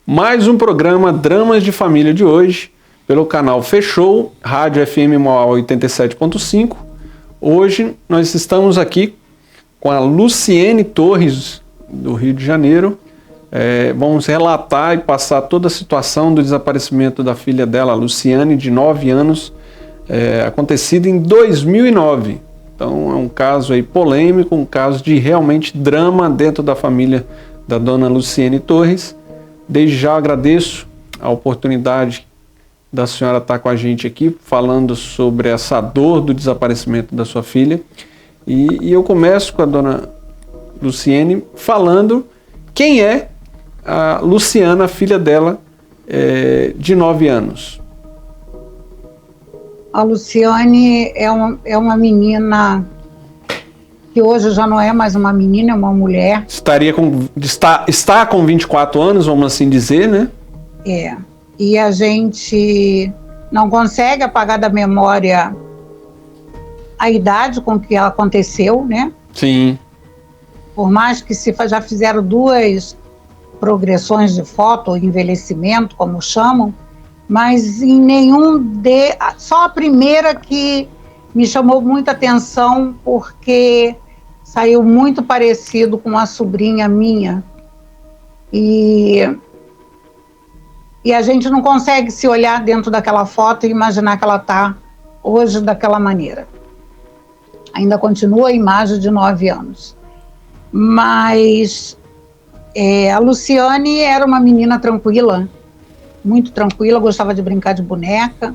Mais um programa Dramas de Família de hoje, pelo canal Fechou, Rádio FM Mauá 87.5. Hoje nós estamos aqui com a Luciene Torres, do Rio de Janeiro. Vamos relatar e passar toda a situação do desaparecimento da filha dela, Luciane, de 9 anos, acontecido em 2009. Então é um caso aí polêmico, um caso de realmente drama dentro da família da dona Luciene Torres. Desde já agradeço a oportunidade da senhora estar com a gente aqui, falando sobre essa dor do desaparecimento da sua filha. E eu começo com a dona Luciene falando quem é a Luciana, filha dela, de 9 anos. A Luciane é uma menina que hoje já não é mais uma menina, é uma mulher. Está com 24 anos, vamos assim dizer, né? E a gente não consegue apagar da memória a idade com que ela aconteceu, né? Sim. Por mais que já fizeram 2 progressões de foto, envelhecimento, como chamam, mas em só a primeira que me chamou muita atenção, porque saiu muito parecido com uma sobrinha minha. E a gente não consegue se olhar dentro daquela foto e imaginar que ela está hoje daquela maneira. Ainda continua a imagem de 9 anos. Mas a Luciane era uma menina tranquila, muito tranquila, gostava de brincar de boneca,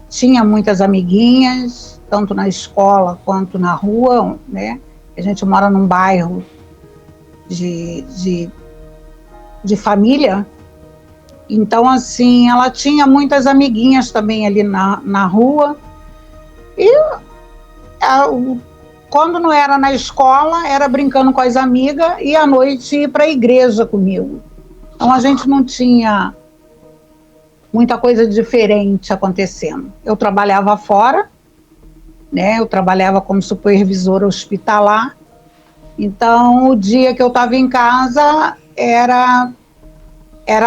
tinha muitas amiguinhas, tanto na escola quanto na rua, né? A gente mora num bairro de família, então assim, ela tinha muitas amiguinhas também ali na rua, e quando não era na escola, era brincando com as amigas, e à noite ir para a igreja comigo. Então a gente não tinha muita coisa diferente acontecendo. Eu trabalhava fora, né? Eu trabalhava como supervisora hospitalar, então o dia que eu estava em casa era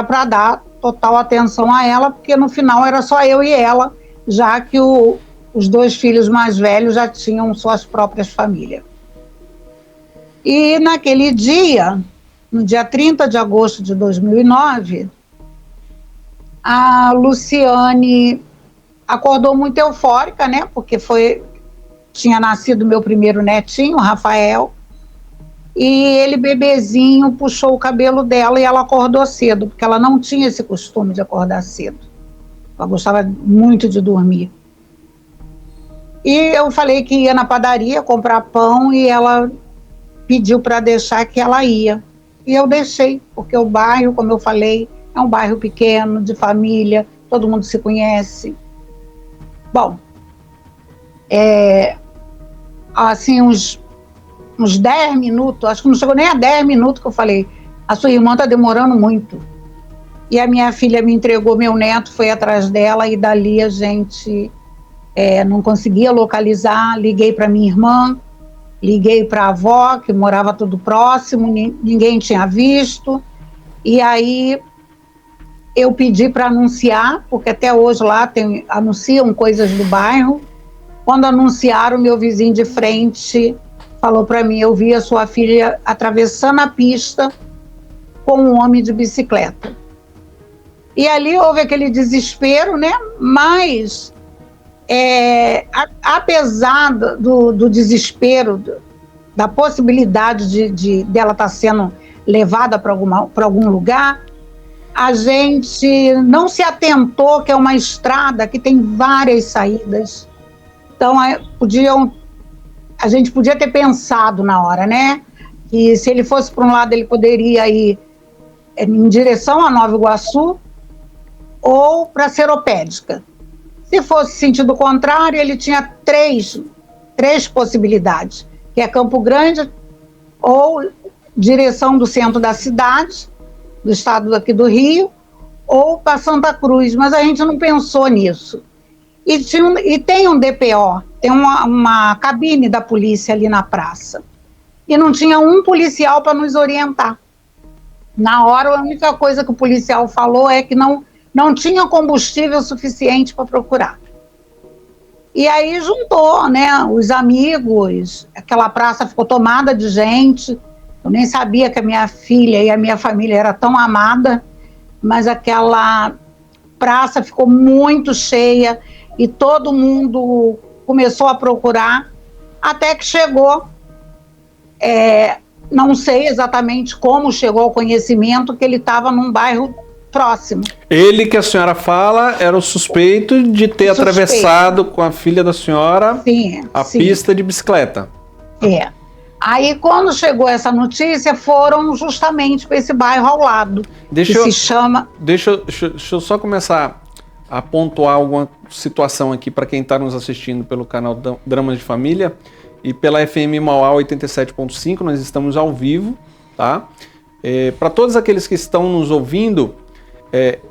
para dar total atenção a ela, porque no final era só eu e ela, já que os 2 filhos mais velhos já tinham suas próprias famílias. E naquele dia, no dia 30 de agosto de 2009, a Luciane acordou muito eufórica, né? Porque tinha nascido meu primeiro netinho, o Rafael, e ele, bebezinho, puxou o cabelo dela e ela acordou cedo, porque ela não tinha esse costume de acordar cedo. Ela gostava muito de dormir. E eu falei que ia na padaria comprar pão e ela pediu para deixar, que ela ia. E eu deixei, porque o bairro, como eu falei, é um bairro pequeno, de família, todo mundo se conhece. Bom, assim, uns 10 minutos, acho que não chegou nem a 10 minutos que eu falei, a sua irmã está demorando muito. E a minha filha me entregou meu neto, foi atrás dela, e dali a gente não conseguia localizar. Liguei para minha irmã, liguei para a avó, que morava tudo próximo, ninguém tinha visto. E aí eu pedi para anunciar, porque até hoje lá anunciam coisas do bairro. Quando anunciaram, meu vizinho de frente falou para mim: eu vi a sua filha atravessando a pista com um homem de bicicleta. E ali houve aquele desespero, né? Mas apesar do desespero, da possibilidade dela estar sendo levada para algum lugar, a gente não se atentou que é uma estrada que tem várias saídas. Então a gente podia ter pensado na hora, né? Que se ele fosse para um lado, ele poderia ir em direção a Nova Iguaçu ou para Seropédica. Se fosse sentido contrário, ele tinha três possibilidades, que é Campo Grande, ou direção do centro da cidade, do estado aqui do Rio, ou para Santa Cruz, mas a gente não pensou nisso. E tem um DPO, tem uma cabine da polícia ali na praça, e não tinha um policial para nos orientar. Na hora, a única coisa que o policial falou é que não tinha combustível suficiente para procurar. E aí juntou, né, os amigos, aquela praça ficou tomada de gente. Eu nem sabia que a minha filha e a minha família era tão amada, mas aquela praça ficou muito cheia e todo mundo começou a procurar, até que chegou, não sei exatamente como chegou ao conhecimento que ele estava num bairro próximo. Ele, que a senhora fala, era o suspeito de ter atravessado com a filha da senhora a pista de bicicleta. Aí, quando chegou essa notícia, foram justamente para esse bairro ao lado, se chama... Deixa eu só começar a pontuar alguma situação aqui para quem está nos assistindo pelo canal Dramas de Família e pela FM Mauá 87.5, nós estamos ao vivo, tá? Para todos aqueles que estão nos ouvindo,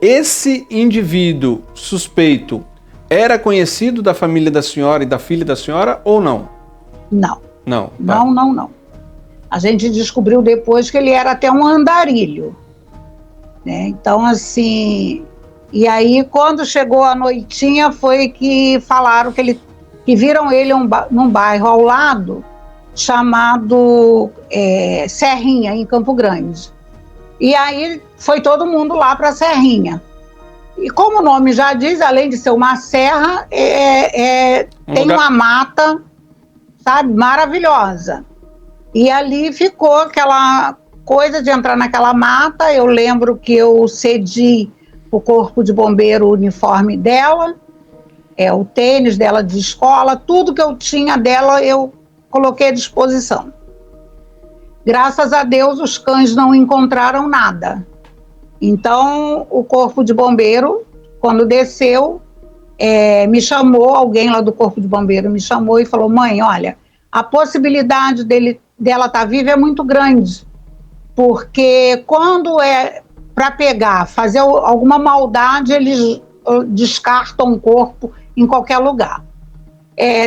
esse indivíduo suspeito era conhecido da família da senhora e da filha da senhora ou não? Não. Não. Não. A gente descobriu depois que ele era até um andarilho, né? Então, assim... E aí, quando chegou a noitinha, foi que falaram que viram ele num bairro ao lado, chamado Serrinha, em Campo Grande. E aí, foi todo mundo lá para Serrinha. E como o nome já diz, além de ser uma serra, tem uma mata, sabe, maravilhosa. E ali ficou aquela coisa de entrar naquela mata. Eu lembro que eu cedi o corpo de bombeiro, o uniforme dela, o tênis dela de escola, tudo que eu tinha dela eu coloquei à disposição. Graças a Deus os cães não encontraram nada. Então o corpo de bombeiro, quando desceu, me chamou, alguém lá do corpo de bombeiro me chamou e falou: mãe, olha, a possibilidade dela estar viva é muito grande, porque quando para pegar, fazer alguma maldade, eles descartam o corpo em qualquer lugar.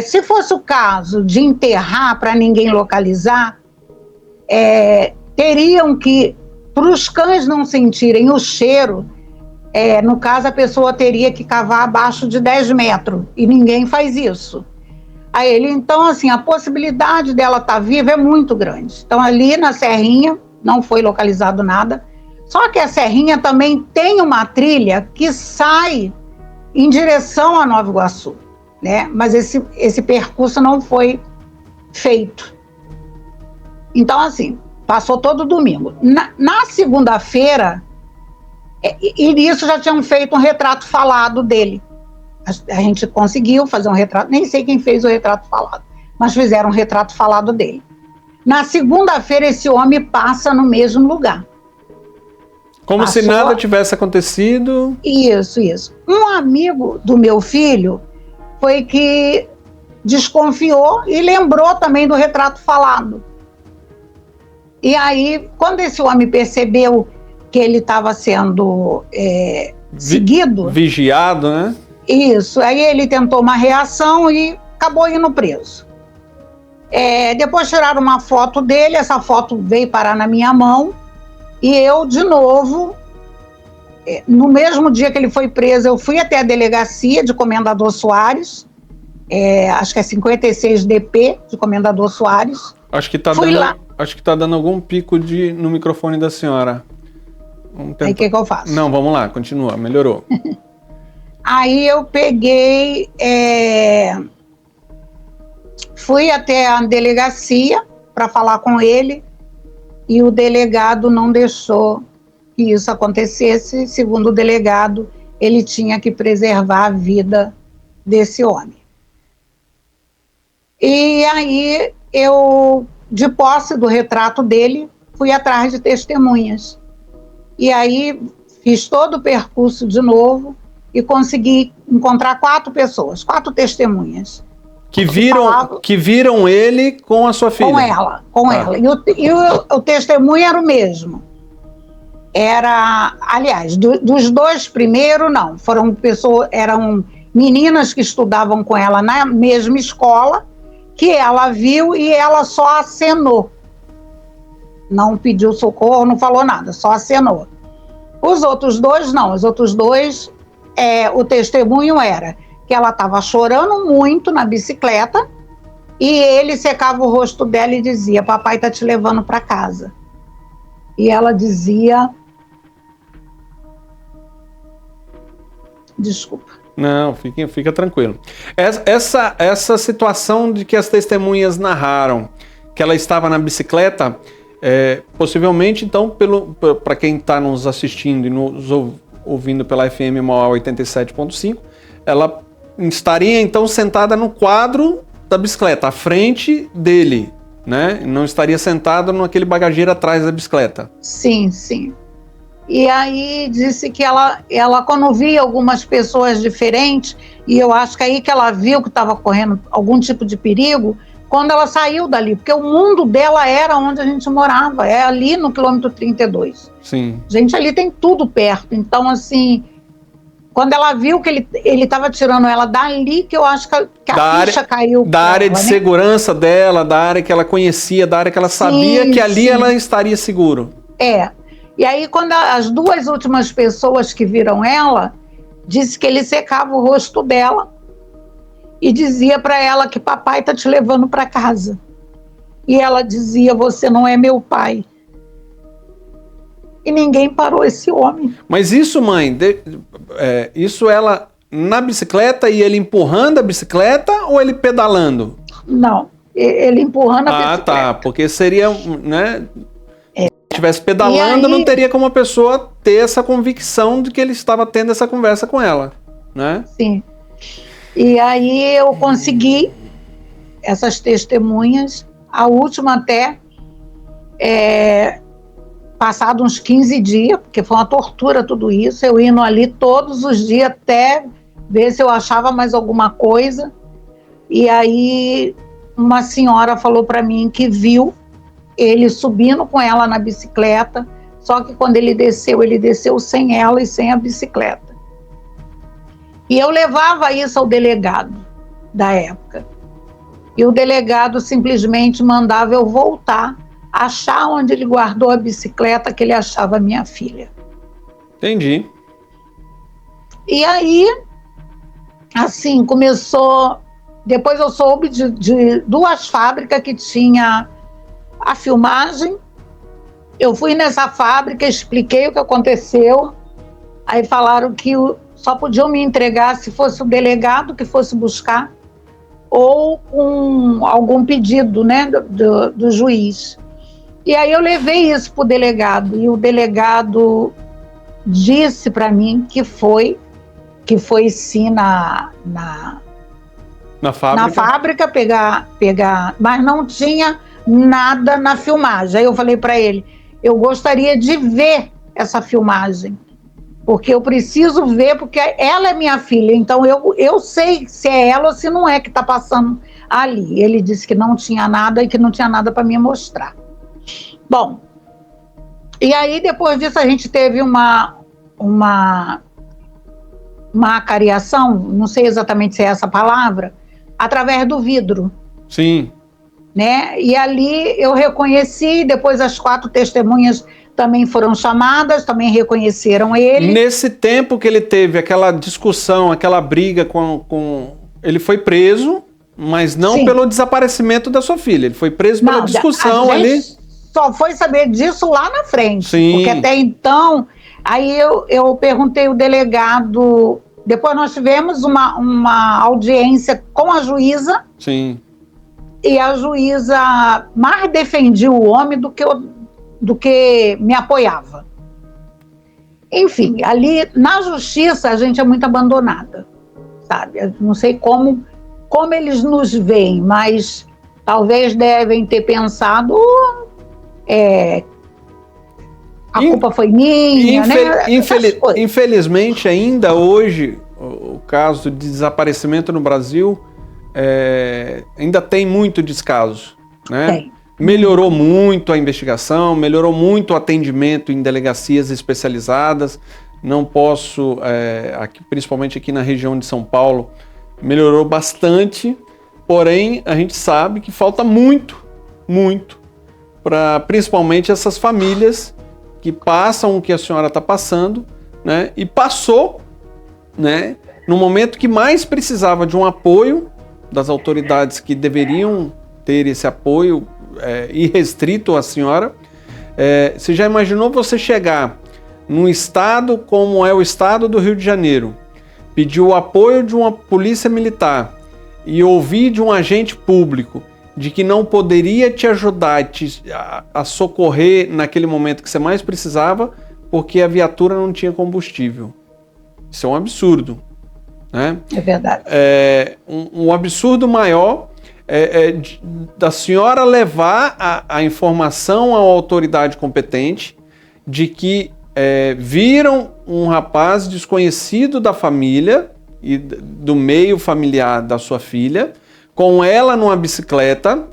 Se fosse o caso de enterrar para ninguém localizar, teriam que, para os cães não sentirem o cheiro, no caso a pessoa teria que cavar abaixo de 10 metros, e ninguém faz isso. Aí ele, então, assim, a possibilidade dela estar viva é muito grande. Então, ali na Serrinha, não foi localizado nada. Só que a Serrinha também tem uma trilha que sai em direção a Nova Iguaçu, né? Mas esse percurso não foi feito. Então, assim, passou todo domingo. Na segunda-feira, e nisso já tinham feito um retrato falado dele. A gente conseguiu fazer um retrato, nem sei quem fez o retrato falado, mas fizeram um retrato falado dele. Na segunda-feira, esse homem passa no mesmo lugar. Como se nada tivesse acontecido. Isso. Um amigo do meu filho foi que desconfiou e lembrou também do retrato falado. E aí, quando esse homem percebeu que ele estava sendo seguido... Vigiado, né? Isso, aí ele tentou uma reação e acabou indo preso. Depois tiraram uma foto dele, essa foto veio parar na minha mão, e eu, de novo, no mesmo dia que ele foi preso, eu fui até a delegacia de Comendador Soares, acho que é 56 DP de Comendador Soares. Acho que está dando algum pico no microfone da senhora. Aí o que eu faço? Não, vamos lá, continua, melhorou. Aí eu peguei, fui até a delegacia para falar com ele, e o delegado não deixou que isso acontecesse. Segundo o delegado, ele tinha que preservar a vida desse homem. E aí eu, de posse do retrato dele, fui atrás de testemunhas. E aí fiz todo o percurso de novo e consegui encontrar 4 pessoas, 4 testemunhas. Que viram ele com a sua filha? Com ela. E o testemunho era o mesmo. Aliás, dos 2 primeiros, não. Eram meninas que estudavam com ela na mesma escola, que ela viu e ela só acenou. não pediu socorro, não falou nada, só acenou. Os outros dois não, os outros dois, o testemunho era que ela estava chorando muito na bicicleta e ele secava o rosto dela e dizia: papai está te levando para casa. E ela dizia... Desculpa. Não, fica tranquilo. Essa situação de que as testemunhas narraram que ela estava na bicicleta, possivelmente, então, para quem está nos assistindo e nos ouvindo pela FM Mauá 87.5, ela estaria, então, sentada no quadro da bicicleta, à frente dele, né? Não estaria sentada naquele bagageiro atrás da bicicleta. Sim, sim. E aí disse que ela quando via algumas pessoas diferentes, e eu acho que aí que ela viu que estava correndo algum tipo de perigo, quando ela saiu dali, porque o mundo dela era onde a gente morava, é ali no quilômetro 32. Sim. Gente, ali tem tudo perto, então assim, quando ela viu que ele estava tirando ela dali, que eu acho que a ficha caiu. Da área ela, de né? segurança dela, da área que ela conhecia, da área que ela sabia, sim, que ali sim, ela estaria seguro. E aí, quando as duas últimas pessoas que viram ela, disse que ele secava o rosto dela e dizia para ela que papai está te levando para casa. E ela dizia: você não é meu pai. E ninguém parou esse homem. Mas isso, mãe, isso ela na bicicleta e ele empurrando a bicicleta ou ele pedalando? Não, ele empurrando a bicicleta. Ah, tá, porque seria, né... estivesse pedalando, aí, não teria como a pessoa ter essa convicção de que ele estava tendo essa conversa com ela, né? Sim. E aí eu consegui essas testemunhas, a última até, passado uns 15 dias, porque foi uma tortura tudo isso, eu indo ali todos os dias até ver se eu achava mais alguma coisa. E aí uma senhora falou para mim que viu ele subindo com ela na bicicleta, só que quando ele desceu sem ela e sem a bicicleta. E eu levava isso ao delegado da época. E o delegado simplesmente mandava eu voltar, achar onde ele guardou a bicicleta, que ele achava a minha filha. Entendi. E aí, assim, começou... Depois eu soube de duas fábricas que tinha a filmagem. Eu fui nessa fábrica, expliquei o que aconteceu, aí falaram que só podiam me entregar se fosse o delegado que fosse buscar ou com algum pedido, né, do juiz. E aí eu levei isso para o delegado e o delegado disse para mim que foi sim na fábrica pegar, mas não tinha nada na filmagem. Aí eu falei para ele: eu gostaria de ver essa filmagem, porque eu preciso ver, porque ela é minha filha, então eu sei se é ela ou se não é que está passando ali. Ele disse que não tinha nada e que não tinha nada para me mostrar. Bom, e aí depois disso a gente teve uma acariação, não sei exatamente se é essa palavra, através do vidro. Sim. Né? E ali eu reconheci, depois as 4 testemunhas também foram chamadas, também reconheceram ele. Nesse tempo que ele teve aquela discussão, aquela briga com... Ele foi preso, mas não Sim. pelo desaparecimento da sua filha, ele foi preso pela discussão ali. Só foi saber disso lá na frente, Sim. porque até então, aí eu perguntei ao delegado, depois nós tivemos uma audiência com a juíza. Sim. E a juíza mais defendia o homem do que me apoiava. Enfim, ali na justiça a gente é muito abandonada, sabe? Eu não sei como eles nos veem, mas talvez devem ter pensado a culpa foi minha, né? Infelizmente, ainda hoje, o caso de desaparecimento no Brasil ainda tem muito descaso, né? Tem. Melhorou muito a investigação, melhorou muito o atendimento em delegacias especializadas. Não posso, principalmente aqui na região de São Paulo, melhorou bastante, porém a gente sabe que falta muito, muito para principalmente essas famílias que passam o que a senhora está passando, né? E passou, né, no momento que mais precisava de um apoio das autoridades que deveriam ter esse apoio irrestrito à senhora. Você já imaginou você chegar num estado como é o estado do Rio de Janeiro, pedir o apoio de uma polícia militar e ouvir de um agente público de que não poderia te ajudar a socorrer naquele momento que você mais precisava porque a viatura não tinha combustível? Isso é um absurdo, né? É verdade. Um absurdo maior da senhora levar a informação à autoridade competente de que viram um rapaz desconhecido da família e do meio familiar da sua filha, com ela numa bicicleta,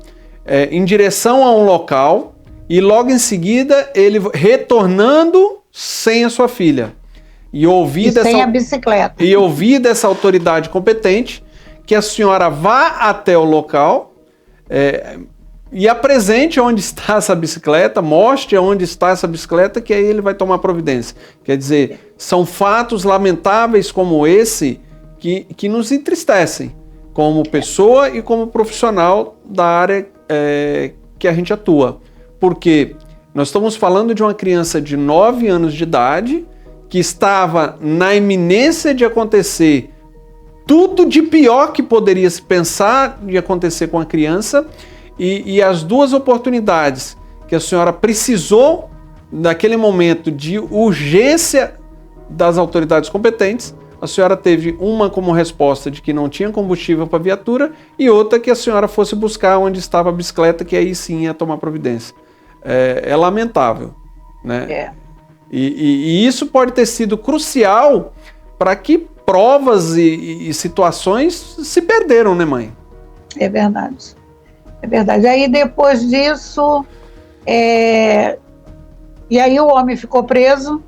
em direção a um local, e logo em seguida ele retornando sem a sua filha. Sem a bicicleta. E ouvir dessa autoridade competente que a senhora vá até o local e apresente onde está essa bicicleta, mostre onde está essa bicicleta, que aí ele vai tomar providência. Quer dizer, são fatos lamentáveis como esse que nos entristecem como pessoa e como profissional da área que a gente atua. Porque nós estamos falando de uma criança de 9 anos de idade que estava na iminência de acontecer tudo de pior que poderia se pensar de acontecer com a criança, e as duas oportunidades que a senhora precisou naquele momento de urgência das autoridades competentes, a senhora teve uma como resposta de que não tinha combustível para a viatura e outra que a senhora fosse buscar onde estava a bicicleta, que aí sim ia tomar providência. É lamentável, né? E isso pode ter sido crucial para que provas e situações se perderam, né, mãe? É verdade. É verdade. Aí depois disso, e aí o homem ficou preso.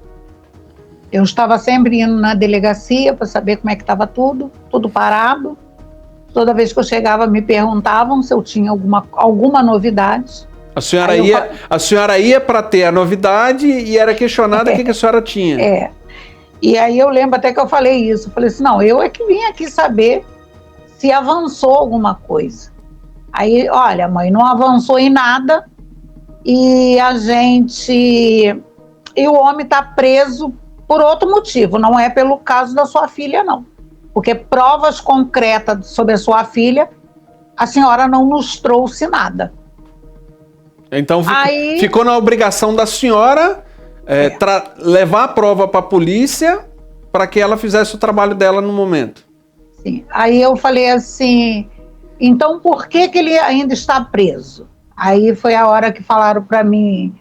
Eu estava sempre indo na delegacia para saber como é que estava tudo parado. Toda vez que eu chegava me perguntavam se eu tinha alguma novidade. A senhora ia para ter a novidade e era questionada o que a senhora tinha. E aí eu lembro até que eu falei isso. Eu falei assim, não, eu é que vim aqui saber se avançou alguma coisa. Aí, olha, mãe, não avançou em nada e o homem está preso por outro motivo, não é pelo caso da sua filha, não. Porque provas concretas sobre a sua filha, a senhora não nos trouxe nada. Então ficou na obrigação da senhora levar a prova para a polícia para que ela fizesse o trabalho dela no momento. Sim. Aí eu falei assim, então por que ele ainda está preso? Aí foi a hora que falaram para mim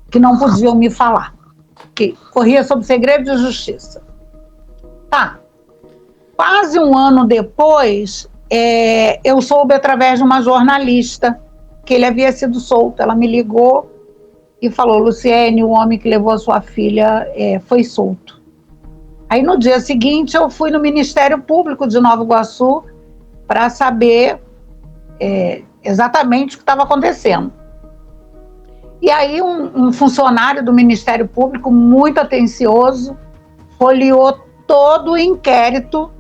que não podiam me falar, que corria sob segredo de justiça. Tá. Quase um ano depois, eu soube através de uma jornalista que ele havia sido solto. Ela me ligou e falou, Luciene, o homem que levou a sua filha foi solto. Aí no dia seguinte eu fui no Ministério Público de Nova Iguaçu para saber exatamente o que estava acontecendo. E aí um funcionário do Ministério Público, muito atencioso, folheou todo o inquérito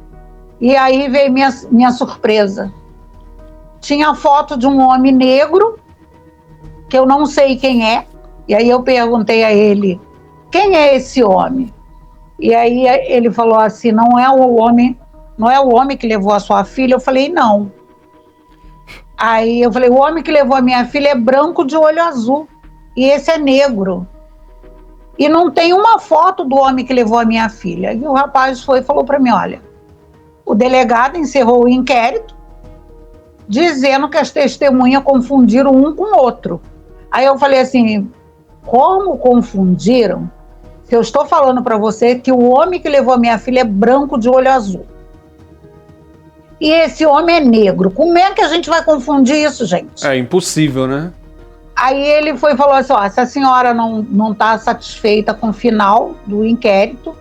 e aí veio minha surpresa. Tinha a foto de um homem negro, que eu não sei quem é, e aí eu perguntei a ele, quem é esse homem? E aí ele falou assim, não é o homem que levou a sua filha? Eu falei, não. Aí eu falei, o homem que levou a minha filha é branco de olho azul, e esse é negro. E não tem uma foto do homem que levou a minha filha. E o rapaz foi e falou para mim, olha, o delegado encerrou o inquérito, dizendo que as testemunhas confundiram um com o outro. Aí eu falei assim, como confundiram? Se eu estou falando para você que o homem que levou a minha filha é branco de olho azul. E esse homem é negro. Como é que a gente vai confundir isso, gente? É impossível, né? Aí ele foi e falou assim, se a senhora não está satisfeita com o final do inquérito,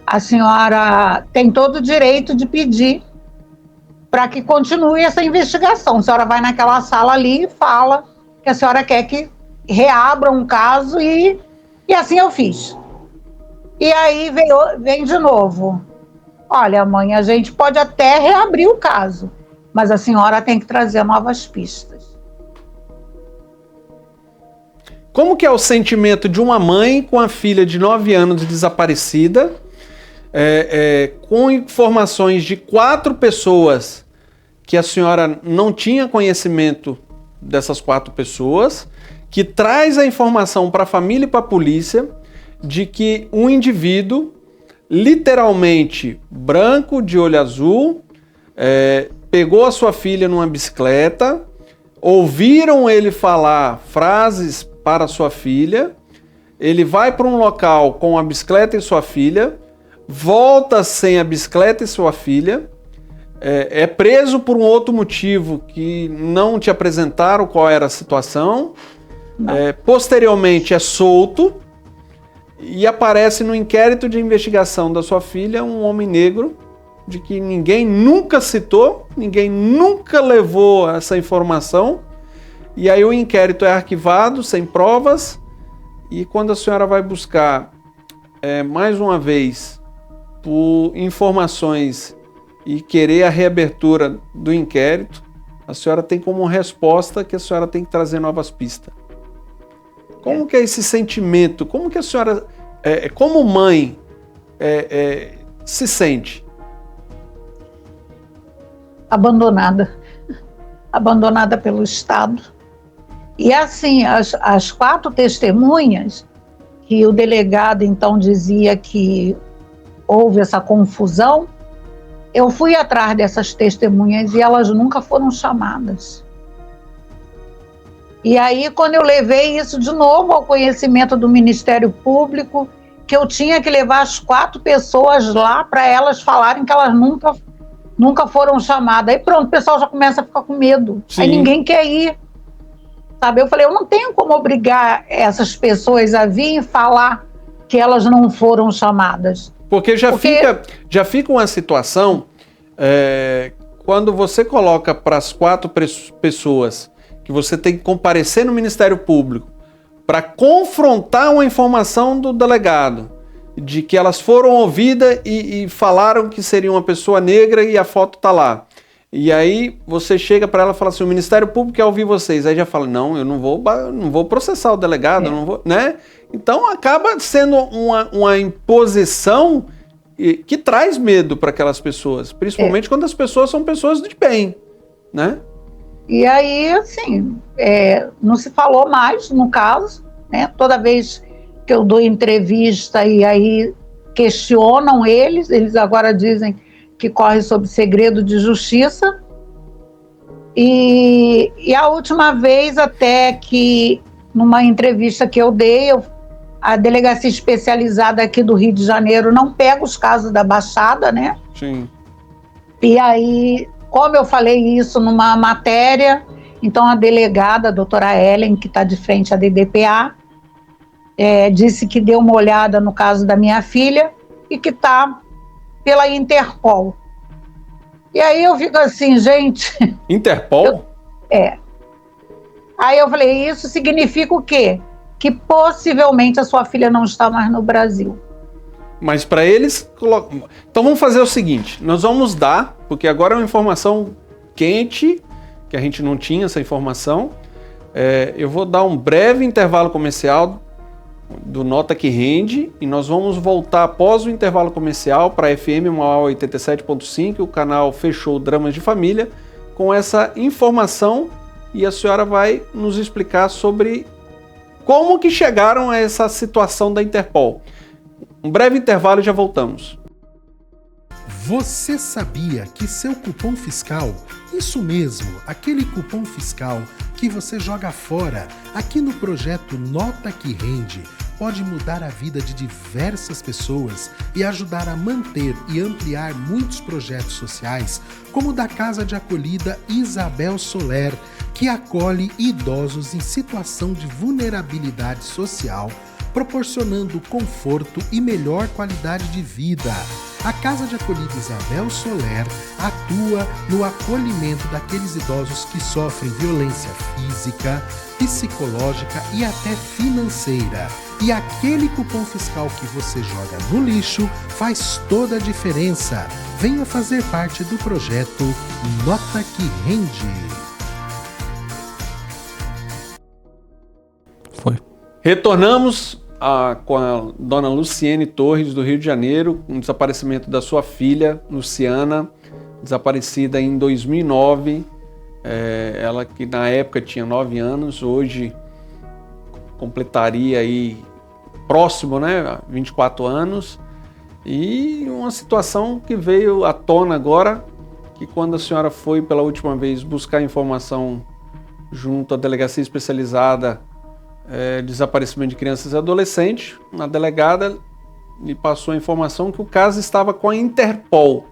a senhora tem todo o direito de pedir para que continue essa investigação. A senhora vai naquela sala ali e fala que a senhora quer que reabra um caso e assim eu fiz. E aí vem de novo. Olha, mãe, a gente pode até reabrir o caso, mas a senhora tem que trazer novas pistas. Como que é o sentimento de uma mãe com a filha de 9 anos desaparecida, com informações de 4 pessoas que a senhora não tinha conhecimento dessas 4 pessoas, que traz a informação para a família e para a polícia de que um indivíduo, literalmente branco, de olho azul, pegou a sua filha numa bicicleta, ouviram ele falar frases para sua filha, ele vai para um local com a bicicleta e sua filha, volta sem a bicicleta e sua filha, é preso por um outro motivo que não te apresentaram qual era a situação, posteriormente é solto e aparece no inquérito de investigação da sua filha um homem negro de que ninguém nunca citou, ninguém nunca levou essa informação, e aí o inquérito é arquivado sem provas, e quando a senhora vai buscar mais uma vez por informações e querer a reabertura do inquérito, a senhora tem como resposta que a senhora tem que trazer novas pistas. Como que é esse sentimento? Como que a senhora, como mãe, se sente? Abandonada. Abandonada pelo Estado. E assim, as 4 testemunhas, que o delegado então dizia que houve essa confusão, eu fui atrás dessas testemunhas e elas nunca foram chamadas. E aí, quando eu levei isso de novo ao conhecimento do Ministério Público, que eu tinha que levar as 4 pessoas lá para elas falarem que elas nunca foram chamadas. Aí pronto, o pessoal já começa a ficar com medo. Sim. Aí ninguém quer ir. Sabe? Eu falei, eu não tenho como obrigar essas pessoas a vir e falar que elas não foram chamadas. Porque já fica uma situação, quando você coloca para as 4 pessoas que você tem que comparecer no Ministério Público para confrontar uma informação do delegado, de que elas foram ouvidas e falaram que seria uma pessoa negra e a foto está lá. E aí você chega para ela e fala assim, o Ministério Público quer ouvir vocês. Aí já fala, não, eu não vou processar o delegado, eu não vou, né? Então acaba sendo uma imposição que traz medo para aquelas pessoas, principalmente quando as pessoas são pessoas de bem, né? E aí, assim, não se falou mais no caso, né? Toda vez que eu dou entrevista e aí questionam eles agora dizem que corre sob segredo de justiça. E a última vez, até que numa entrevista que eu dei, a delegacia especializada aqui do Rio de Janeiro não pega os casos da Baixada, né? Sim. E aí, como eu falei isso numa matéria, então a delegada, a doutora Ellen, que está de frente à DDPA, disse que deu uma olhada no caso da minha filha e que está pela Interpol. E aí eu fico assim, gente... Interpol? Aí eu falei, isso significa o quê? Que possivelmente a sua filha não está mais no Brasil. Mas para eles... Então vamos fazer o seguinte, nós vamos dar, porque agora é uma informação quente, que a gente não tinha essa informação, eu vou dar um breve intervalo comercial do Nota que Rende e nós vamos voltar após o intervalo comercial para a FM Mauá 87.5, o canal Fechou Dramas de Família, com essa informação e a senhora vai nos explicar sobre como que chegaram a essa situação da Interpol. Um breve intervalo e já voltamos. Você sabia que seu cupom fiscal, isso mesmo, aquele cupom fiscal que você joga fora, aqui no projeto Nota que Rende, pode mudar a vida de diversas pessoas e ajudar a manter e ampliar muitos projetos sociais, como o da Casa de Acolhida Isabel Soler, que acolhe idosos em situação de vulnerabilidade social, proporcionando conforto e melhor qualidade de vida. A Casa de Acolhida Isabel Soler atua no acolhimento daqueles idosos que sofrem violência física, psicológica e até financeira. E aquele cupom fiscal que você joga no lixo faz toda a diferença. Venha fazer parte do projeto Nota que Rende. Foi. Retornamos com a dona Luciene Torres, do Rio de Janeiro, com o desaparecimento da sua filha, Luciana, desaparecida em 2009. Ela que na época tinha 9 anos, hoje completaria aí próximo, né, 24 anos. E uma situação que veio à tona agora, que quando a senhora foi pela última vez buscar informação junto à Delegacia Especializada Desaparecimento de Crianças e Adolescentes, a delegada lhe passou a informação que o caso estava com a Interpol.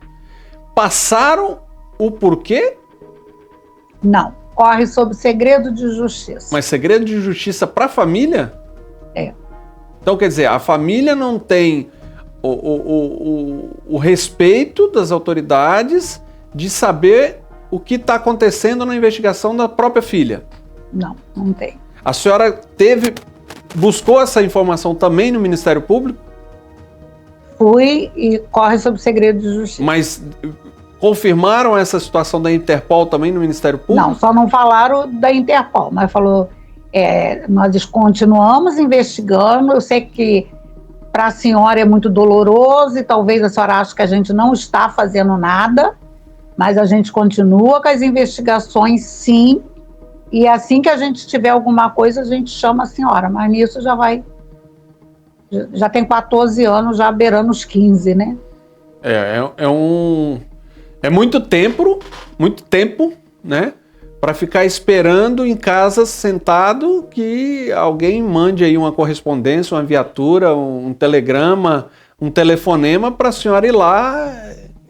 Passaram o porquê? Não, corre sob segredo de justiça. Mas segredo de justiça para a família? É. Então, quer dizer, a família não tem o respeito das autoridades de saber o que está acontecendo na investigação da própria filha? Não, não tem. A senhora buscou essa informação também no Ministério Público? Fui e corre sob segredo de justiça. Mas confirmaram essa situação da Interpol também no Ministério Público? Não, só não falaram da Interpol, mas falou, nós continuamos investigando. Eu sei que para a senhora é muito doloroso e talvez a senhora ache que a gente não está fazendo nada, mas a gente continua com as investigações, sim. E assim que a gente tiver alguma coisa, a gente chama a senhora. Mas nisso já tem 14 anos, já beirando os 15, né? É muito tempo, né? Para ficar esperando em casa, sentado, que alguém mande aí uma correspondência, uma viatura, um telegrama, um telefonema para a senhora ir lá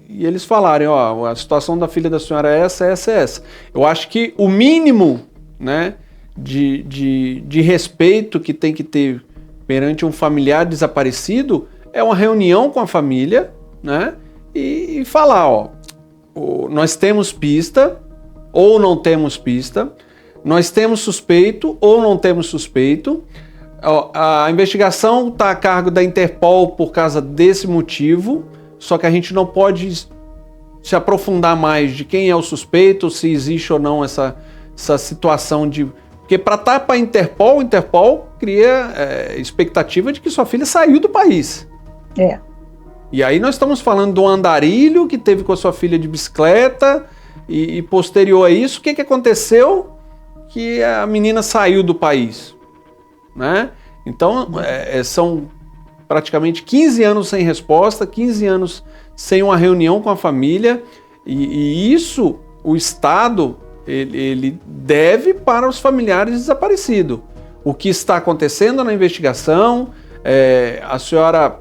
e eles falarem, ó, a situação da filha da senhora é essa, essa, essa. Eu acho que o mínimo, né, de respeito que tem que ter perante um familiar desaparecido é uma reunião com a família, né, e falar, ó, nós temos pista ou não temos pista, nós temos suspeito ou não temos suspeito, a investigação está a cargo da Interpol por causa desse motivo, só que a gente não pode se aprofundar mais de quem é o suspeito, se existe ou não essa situação de... Porque para estar para a Interpol cria expectativa de que sua filha saiu do país. É. E aí nós estamos falando de um andarilho que teve com a sua filha de bicicleta e posterior a isso, o que aconteceu? Que a menina saiu do país, né? Então, são praticamente 15 anos sem resposta, 15 anos sem uma reunião com a família, e isso o Estado ele deve para os familiares desaparecidos. O que está acontecendo na investigação, a senhora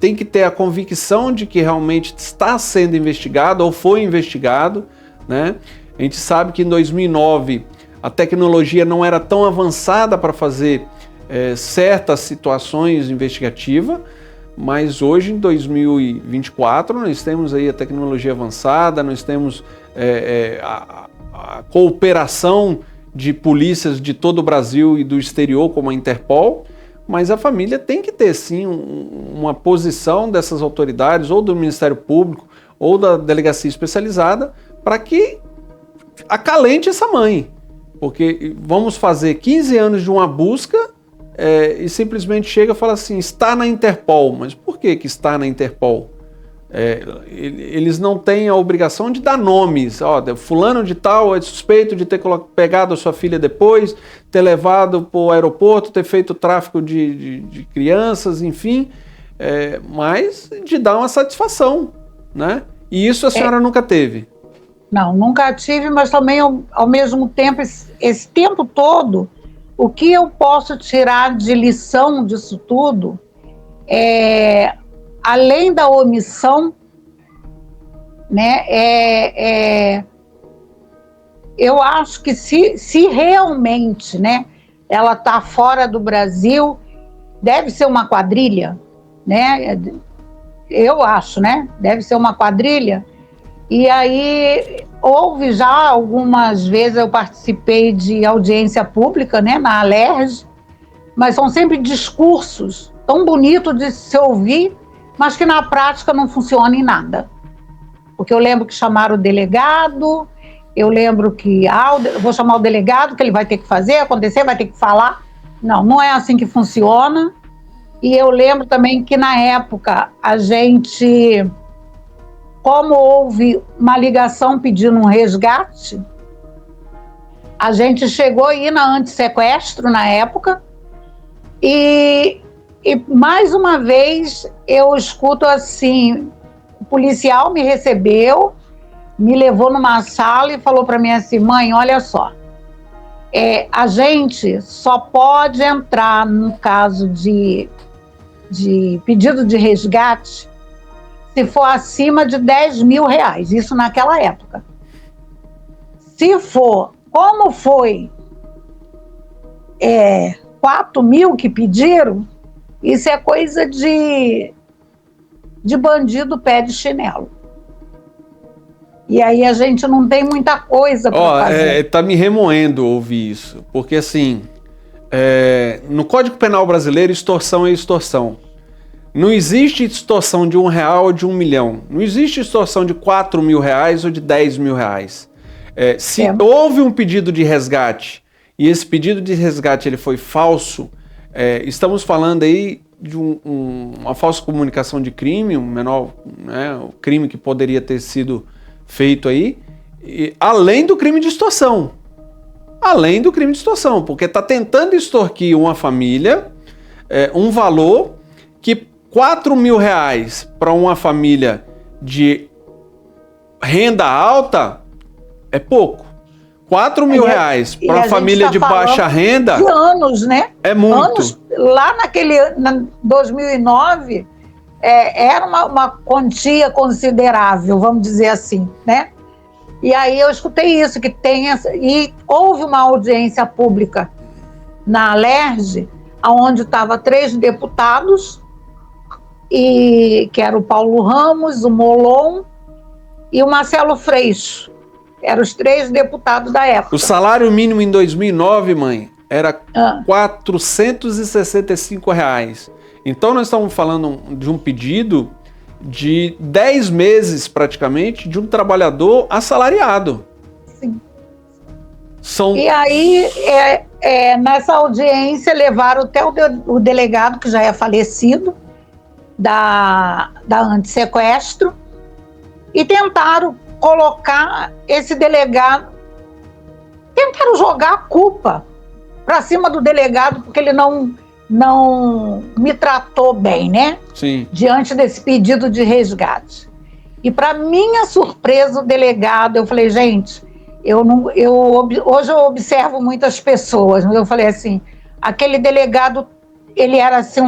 tem que ter a convicção de que realmente está sendo investigado ou foi investigado, né? A gente sabe que em 2009 a tecnologia não era tão avançada para fazer certas situações investigativas, mas hoje em 2024 nós temos aí a tecnologia avançada, nós temos a cooperação de polícias de todo o Brasil e do exterior, como a Interpol, mas a família tem que ter sim uma posição dessas autoridades, ou do Ministério Público, ou da Delegacia Especializada, para que acalente essa mãe. Porque vamos fazer 15 anos de uma busca e simplesmente chega e fala assim, está na Interpol. Mas por que está na Interpol? Eles não têm a obrigação de dar nomes. Fulano de tal é suspeito de ter pegado a sua filha depois, ter levado para o aeroporto, ter feito tráfico de crianças, enfim, mas de dar uma satisfação, né? E isso a senhora nunca teve? Não, nunca tive, mas também ao mesmo tempo, esse tempo todo, o que eu posso tirar de lição disso tudo além da omissão, né, eu acho que se realmente, né, ela está fora do Brasil, deve ser uma quadrilha, né? eu acho, né? Deve ser uma quadrilha. E aí houve já algumas vezes, eu participei de audiência pública, né, na Alerj, mas são sempre discursos tão bonitos de se ouvir, mas que na prática não funcionam em nada. Porque eu lembro que chamaram o delegado, eu lembro que vou chamar o delegado, que ele vai ter que fazer, acontecer, vai ter que falar. Não, não é assim que funciona. E eu lembro também que na época a gente, como houve uma ligação pedindo um resgate, a gente chegou a ir na antissequestro na época e mais uma vez eu escuto assim, o policial me recebeu, me levou numa sala e falou para mim assim: mãe, olha só, a gente só pode entrar no caso de pedido de resgate se for acima de R$10 mil, isso naquela época. Se for, como foi 4 mil que pediram, isso é coisa de bandido pé de chinelo. E aí a gente não tem muita coisa para fazer. Tá me remoendo ouvir isso, porque assim, no Código Penal brasileiro, extorsão é extorsão. Não existe extorsão de R$1 ou de 1 milhão. Não existe extorsão de R$4 mil ou de R$10 mil. Se houve um pedido de resgate e esse pedido de resgate ele foi falso, estamos falando aí de uma falsa comunicação de crime, um menor, né, o crime que poderia ter sido feito aí, além do crime de extorsão. Além do crime de extorsão, porque está tentando extorquir uma família, um valor que R$4 mil para uma família de renda alta é pouco. R$4 mil para uma família de baixa renda de anos, né? É muito. Anos, lá naquele 2009 era uma quantia considerável, vamos dizer assim, né? E aí eu escutei isso, que tem e houve uma audiência pública na Alerj, onde estavam 3 deputados, que era o Paulo Ramos, o Molon e o Marcelo Freixo. Eram os 3 deputados da época. O salário mínimo em 2009, mãe, era R$465. Então nós estamos falando de um pedido de 10 meses, praticamente, de um trabalhador assalariado. Sim. E aí, nessa audiência, levaram até o delegado, que já é falecido, da antissequestro, e tentaram colocar esse delegado, tentaram jogar a culpa para cima do delegado, porque ele não me tratou bem, né? Sim. Diante desse pedido de resgate. E para minha surpresa, o delegado, eu falei, gente, hoje eu observo muitas pessoas, mas eu falei assim, aquele delegado, ele era assim,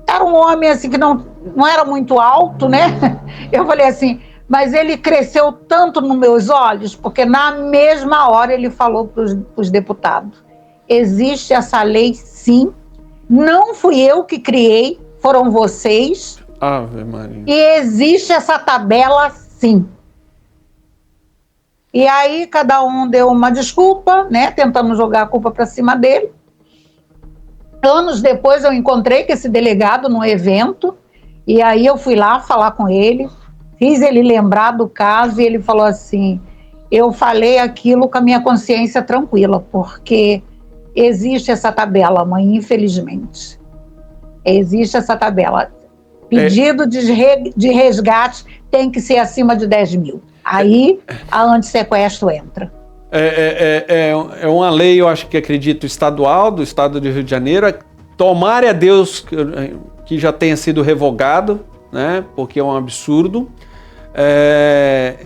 era um homem assim que não era muito alto, né? Eu falei assim, mas ele cresceu tanto nos meus olhos, porque na mesma hora ele falou para os deputados, existe essa lei sim, não fui eu que criei, foram vocês. Ave Maria. E existe essa tabela sim. E aí cada um deu uma desculpa, né, tentando jogar a culpa para cima dele. Anos depois eu encontrei com esse delegado num evento, e aí eu fui lá falar com ele, fiz ele lembrar do caso, e ele falou assim, eu falei aquilo com a minha consciência tranquila, porque existe essa tabela, mãe, infelizmente. Existe essa tabela. Pedido de resgate tem que ser acima de 10 mil. Aí a antissequestro entra. É uma lei, eu acho que acredito, estadual, do estado do Rio de Janeiro. Tomara a Deus que já tenha sido revogado, né? Porque é um absurdo.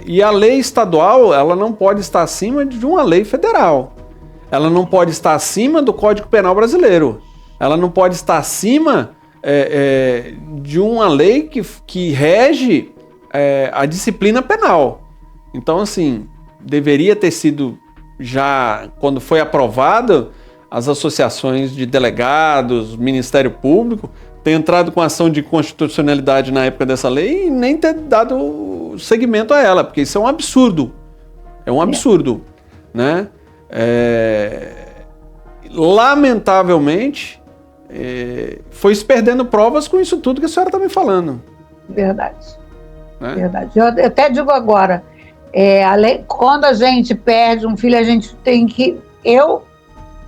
E a lei estadual, ela não pode estar acima de uma lei federal. Ela não pode estar acima do Código Penal brasileiro. Ela não pode estar acima de uma lei que rege a disciplina penal. Então, assim, deveria ter sido já, quando foi aprovado, as associações de delegados, Ministério Público, ter entrado com ação de constitucionalidade na época dessa lei e nem ter dado seguimento a ela, porque isso é um absurdo. É um absurdo, né? Lamentavelmente, foi se perdendo provas com isso tudo que a senhora está me falando. Verdade. Né? Verdade. Eu até digo agora, quando a gente perde um filho, a gente tem que... Eu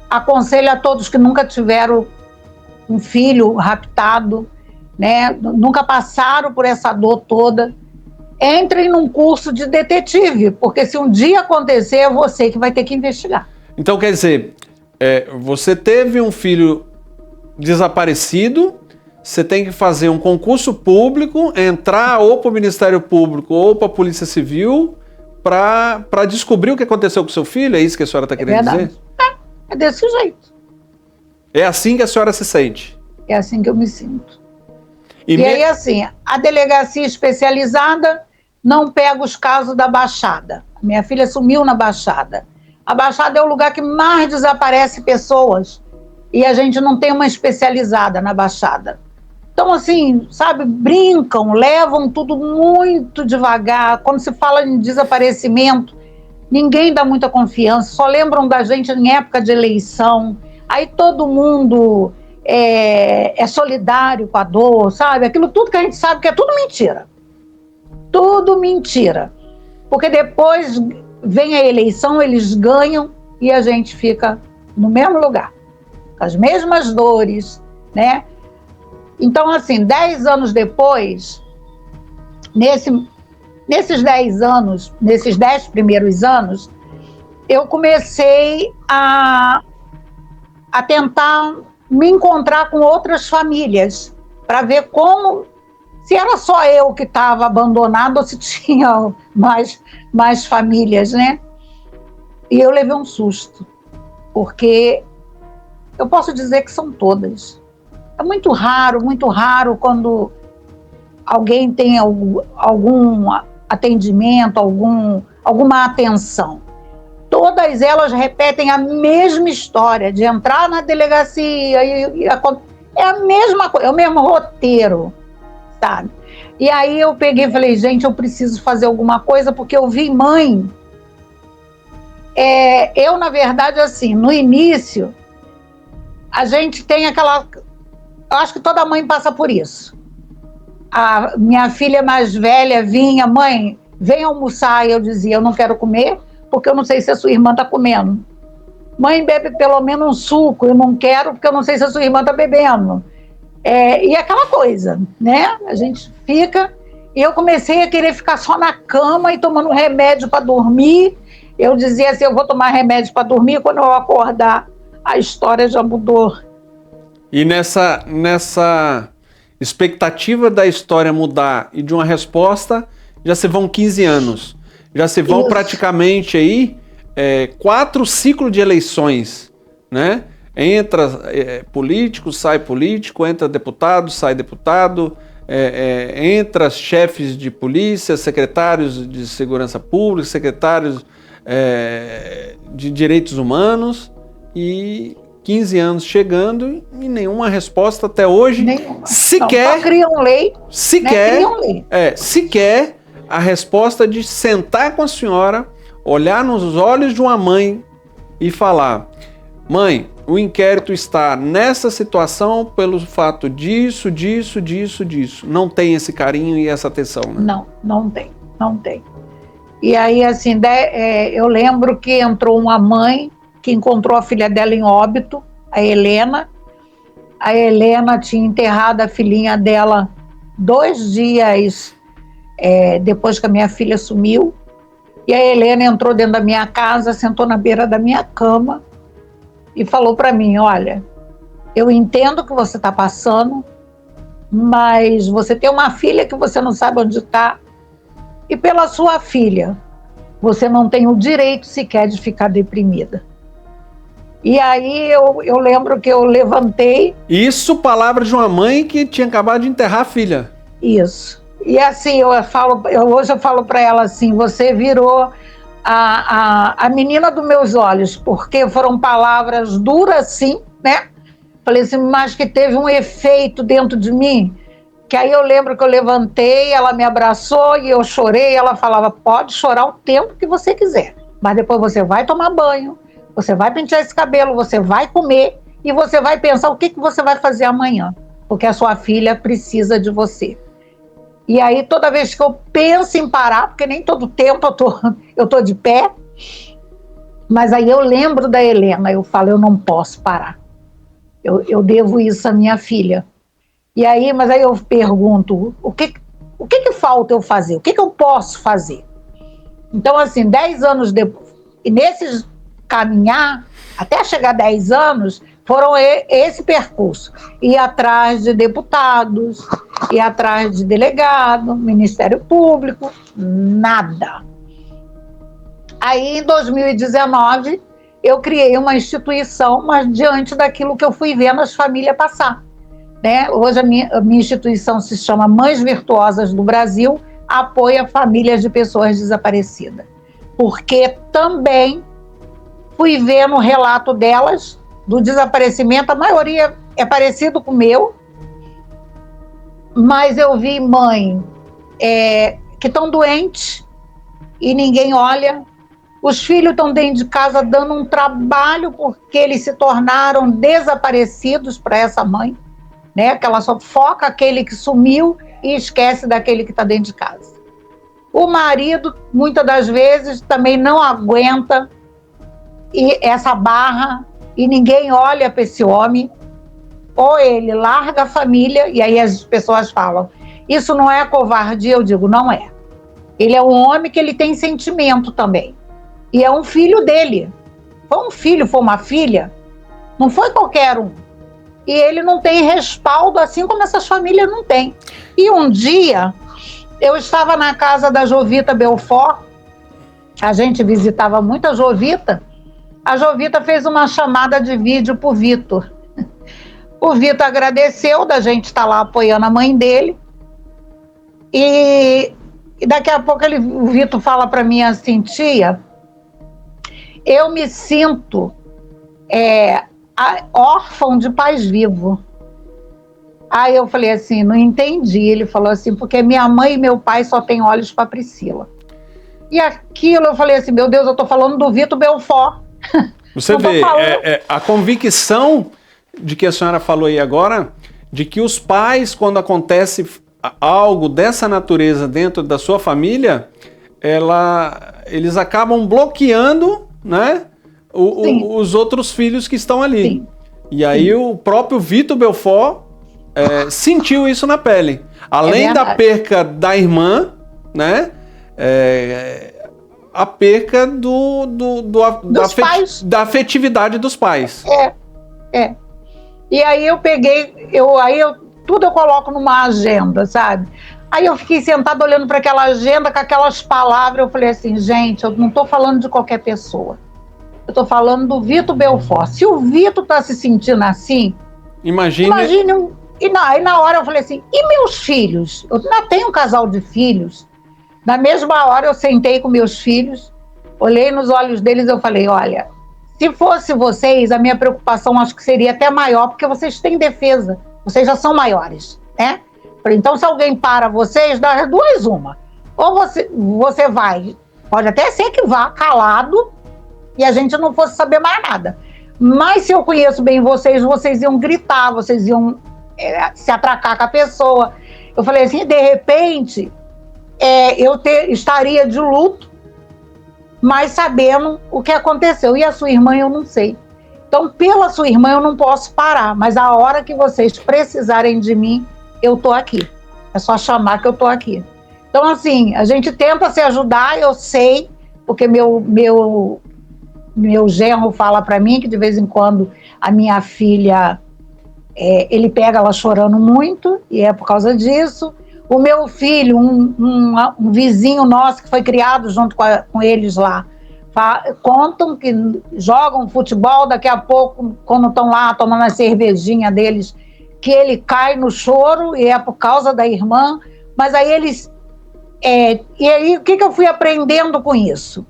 aconselho a todos que nunca tiveram um filho raptado, né? Nunca passaram por essa dor toda, entrem num curso de detetive, porque se um dia acontecer, é você que vai ter que investigar. Então, quer dizer, você teve um filho desaparecido, você tem que fazer um concurso público, entrar ou para o Ministério Público ou para a Polícia Civil para descobrir o que aconteceu com seu filho? É isso que a senhora está querendo dizer? É desse jeito. É assim que a senhora se sente? É assim que eu me sinto. E aí, assim, a delegacia especializada não pega os casos da Baixada. Minha filha sumiu na Baixada. A Baixada é o lugar que mais desaparece pessoas. E a gente não tem uma especializada na Baixada. Então, assim, sabe, brincam, levam tudo muito devagar. Quando se fala em desaparecimento, ninguém dá muita confiança, só lembram da gente em época de eleição. Aí todo mundo é solidário com a dor, sabe? Aquilo tudo que a gente sabe que é tudo mentira. Tudo mentira. Porque depois vem a eleição, eles ganham e a gente fica no mesmo lugar, com as mesmas dores, né? Então, assim, 10 anos depois, nesses 10 anos, nesses 10 primeiros anos, eu comecei a tentar me encontrar com outras famílias, para ver se era só eu que estava abandonada ou se tinha mais famílias, né? E eu levei um susto, porque eu posso dizer que são todas. É muito raro quando alguém tem algum atendimento, alguma atenção. Todas elas repetem a mesma história, de entrar na delegacia, é a mesma coisa, é o mesmo roteiro, sabe? E aí eu peguei e falei, gente, eu preciso fazer alguma coisa, porque eu vi mãe. Eu, na verdade, assim, no início, a gente tem aquela... Eu acho que toda mãe passa por isso. A minha filha mais velha vinha, mãe, vem almoçar, e eu dizia, eu não quero comer, porque eu não sei se a sua irmã está comendo. Mãe, bebe pelo menos um suco, eu não quero, porque eu não sei se a sua irmã está bebendo. E aquela coisa, né? A gente fica... E eu comecei a querer ficar só na cama e tomando remédio para dormir. Eu dizia assim, eu vou tomar remédio para dormir, quando eu acordar, a história já mudou. E nessa expectativa da história mudar e de uma resposta, já se vão 15 anos. Já se vão praticamente aí 4 ciclos de eleições, né? Entra político, sai político, entra deputado, sai deputado, entra chefes de polícia, secretários de segurança pública, secretários de direitos humanos, e 15 anos chegando e nenhuma resposta até hoje. Nenhuma. Sequer. Não, só criam lei. Sequer. Né? Criam lei. Sequer a resposta de sentar com a senhora, olhar nos olhos de uma mãe e falar: mãe, o inquérito está nessa situação pelo fato disso. Não tem esse carinho e essa atenção, né? Não tem. E aí, assim, eu lembro que entrou uma mãe que encontrou a filha dela em óbito, a Helena. A Helena tinha enterrado a filhinha dela 2 dias depois que a minha filha sumiu. E a Helena entrou dentro da minha casa, sentou na beira da minha cama e falou para mim: olha, eu entendo o que você está passando, mas você tem uma filha que você não sabe onde está, e pela sua filha, você não tem o direito sequer de ficar deprimida. E aí eu lembro que eu levantei... Isso, palavra de uma mãe que tinha acabado de enterrar a filha. Isso. E assim, hoje eu falo para ela assim: você virou a menina dos meus olhos, porque foram palavras duras, sim, né? Falei assim, mas que teve um efeito dentro de mim, que aí eu lembro que eu levantei, ela me abraçou e eu chorei, ela falava, pode chorar o tempo que você quiser, mas depois você vai tomar banho, você vai pentear esse cabelo, você vai comer e você vai pensar o que você vai fazer amanhã, porque a sua filha precisa de você. E aí toda vez que eu penso em parar, porque nem todo tempo eu tô de pé, mas aí eu lembro da Helena, eu falo, eu não posso parar. Eu devo isso à minha filha. E aí, mas aí eu pergunto, o que falta eu fazer? O que eu posso fazer? Então, assim, 10 anos depois, e nesses caminhar, até chegar a 10 anos, foram esse percurso. Ir atrás de deputados, ir atrás de delegado, Ministério Público, nada. Aí, em 2019, eu criei uma instituição, mas diante daquilo que eu fui vendo as famílias passar. Né? Hoje a minha instituição se chama Mães Virtuosas do Brasil, apoia famílias de pessoas desaparecidas. Porque também fui vendo o relato delas, do desaparecimento, a maioria é parecido com o meu, mas eu vi mãe que estão doentes e ninguém olha. Os filhos estão dentro de casa dando um trabalho porque eles se tornaram desaparecidos para essa mãe, né? Que ela só foca aquele que sumiu e esquece daquele que está dentro de casa. O marido, muitas das vezes, também não aguenta essa barra e ninguém olha para esse homem. Ou ele larga a família, e aí as pessoas falam, isso não é covardia? Eu digo, não é. Ele é um homem que ele tem sentimento também. E é um filho dele. Foi um filho, foi uma filha, não foi qualquer um. E ele não tem respaldo, assim como essas famílias não têm. E um dia, eu estava na casa da Jovita Belfort, a gente visitava muito a Jovita fez uma chamada de vídeo para o Vitor. O Vitor agradeceu da gente estar lá apoiando a mãe dele. E daqui a pouco o Vitor fala para mim assim, tia, eu me sinto órfão de pais vivos. Aí eu falei assim, não entendi. Ele falou assim, porque minha mãe e meu pai só têm olhos para Priscila. E aquilo eu falei assim, meu Deus, eu estou falando do Vitor Belfort. Você vê, a convicção de que a senhora falou aí agora, de que os pais, quando acontece algo dessa natureza dentro da sua família, eles acabam bloqueando, né, os outros filhos que estão ali. Sim. E aí o próprio Vitor Belfort sentiu isso na pele. Além da perca da irmã, né, a perca da afetividade dos pais. E aí eu peguei, tudo eu coloco numa agenda, sabe? Aí eu fiquei sentada olhando para aquela agenda com aquelas palavras, eu falei assim, gente, eu não estou falando de qualquer pessoa. Eu estou falando do Vitor Belfort. Se o Vitor está se sentindo assim, imagine. E na hora eu falei assim, e meus filhos? Eu ainda tenho um casal de filhos. Na mesma hora eu sentei com meus filhos, olhei nos olhos deles e eu falei, olha, se fosse vocês, a minha preocupação acho que seria até maior, porque vocês têm defesa, vocês já são maiores, né? Então se alguém para vocês, das duas uma. Ou você vai, pode até ser que vá calado e a gente não fosse saber mais nada. Mas se eu conheço bem vocês iam gritar, vocês iam se atracar com a pessoa. Eu falei assim, de repente, estaria de luto, mas sabendo o que aconteceu. E a sua irmã eu não sei. Então, pela sua irmã eu não posso parar, mas a hora que vocês precisarem de mim, eu tô aqui. É só chamar que eu tô aqui. Então, assim, a gente tenta se ajudar, eu sei, porque meu genro fala para mim que de vez em quando a minha filha, ele pega ela chorando muito, e é por causa disso. O meu filho, um vizinho nosso que foi criado junto com eles lá, contam que jogam futebol, daqui a pouco, quando estão lá tomando a cervejinha deles, que ele cai no choro, e é por causa da irmã. Mas aí eles... e aí, o que eu fui aprendendo com isso?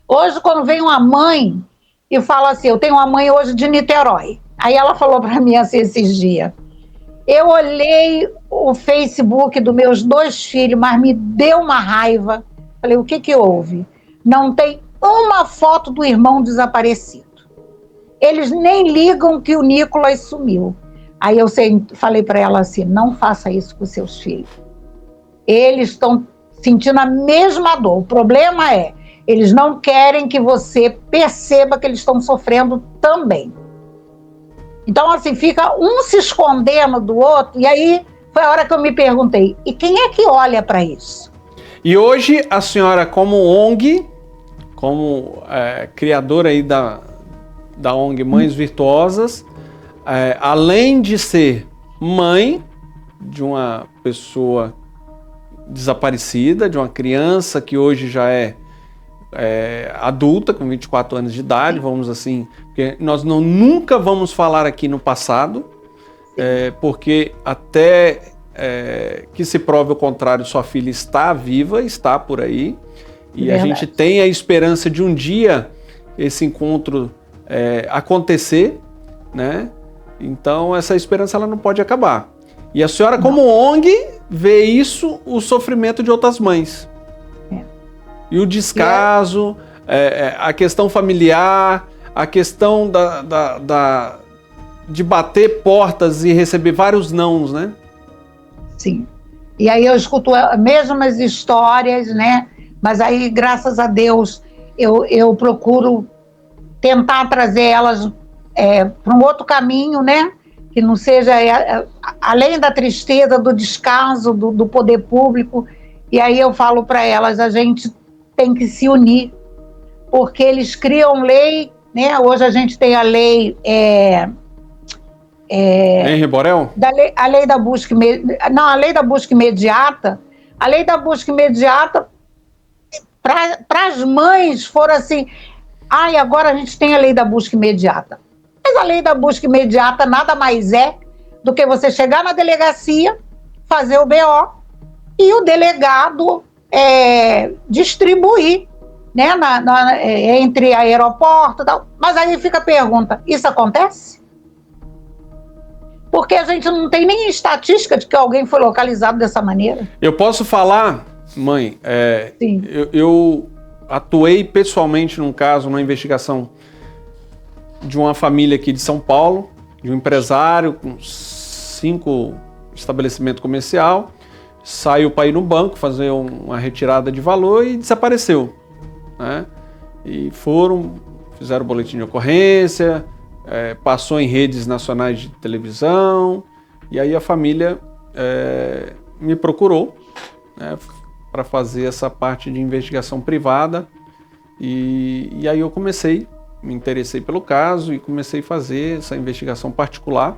Hoje, quando vem uma mãe e fala assim, eu tenho uma mãe hoje de Niterói, Aí ela falou para mim assim esses dias, eu olhei o Facebook dos meus 2 filhos, mas me deu uma raiva. Falei, o que houve? Não tem uma foto do irmão desaparecido. Eles nem ligam que o Nicolas sumiu. Aí eu falei para ela assim, não faça isso com seus filhos. Eles estão sentindo a mesma dor. O problema é, eles não querem que você perceba que eles estão sofrendo também. Então, assim, fica um se escondendo do outro, e aí foi a hora que eu me perguntei, e quem é que olha para isso? E hoje, a senhora, como ONG, como criadora aí da ONG Mães Virtuosas, além de ser mãe de uma pessoa desaparecida, de uma criança que hoje já é adulta, com 24 anos de idade, vamos assim, porque nós nunca vamos falar aqui no passado, porque até que se prove o contrário, sua filha está viva, está por aí, e verdade. A gente tem a esperança de um dia esse encontro acontecer, né? Então essa esperança ela não pode acabar. E a senhora, como ONG, vê isso, o sofrimento de outras mães. E o descaso, a questão familiar, a questão de bater portas e receber vários nãos, né? Sim. E aí eu escuto as mesmas histórias, né? Mas aí, graças a Deus, eu procuro tentar trazer elas para um outro caminho, né? Que não seja, além da tristeza, do descaso, do poder público. E aí eu falo para elas, a gente tem que se unir, porque eles criam lei, né? Hoje a gente tem a lei... Henri Borel? A lei da busca... Não, a lei da busca imediata. A lei da busca imediata, para as mães, foram assim... agora a gente tem a lei da busca imediata. Mas a lei da busca imediata nada mais é do que você chegar na delegacia, fazer o BO, e o delegado distribuir, né, entre aeroporto e tal. Mas aí fica a pergunta, isso acontece? Porque a gente não tem nem estatística de que alguém foi localizado dessa maneira. Eu posso falar, mãe, Sim. Eu atuei pessoalmente num caso, numa investigação de uma família aqui de São Paulo, de um empresário com 5 estabelecimentos comerciais, saiu para ir no banco fazer uma retirada de valor e desapareceu, né? E fizeram boletim de ocorrência, passou em redes nacionais de televisão, e aí a família me procurou, né, para fazer essa parte de investigação privada, e aí eu me interessei pelo caso e comecei a fazer essa investigação particular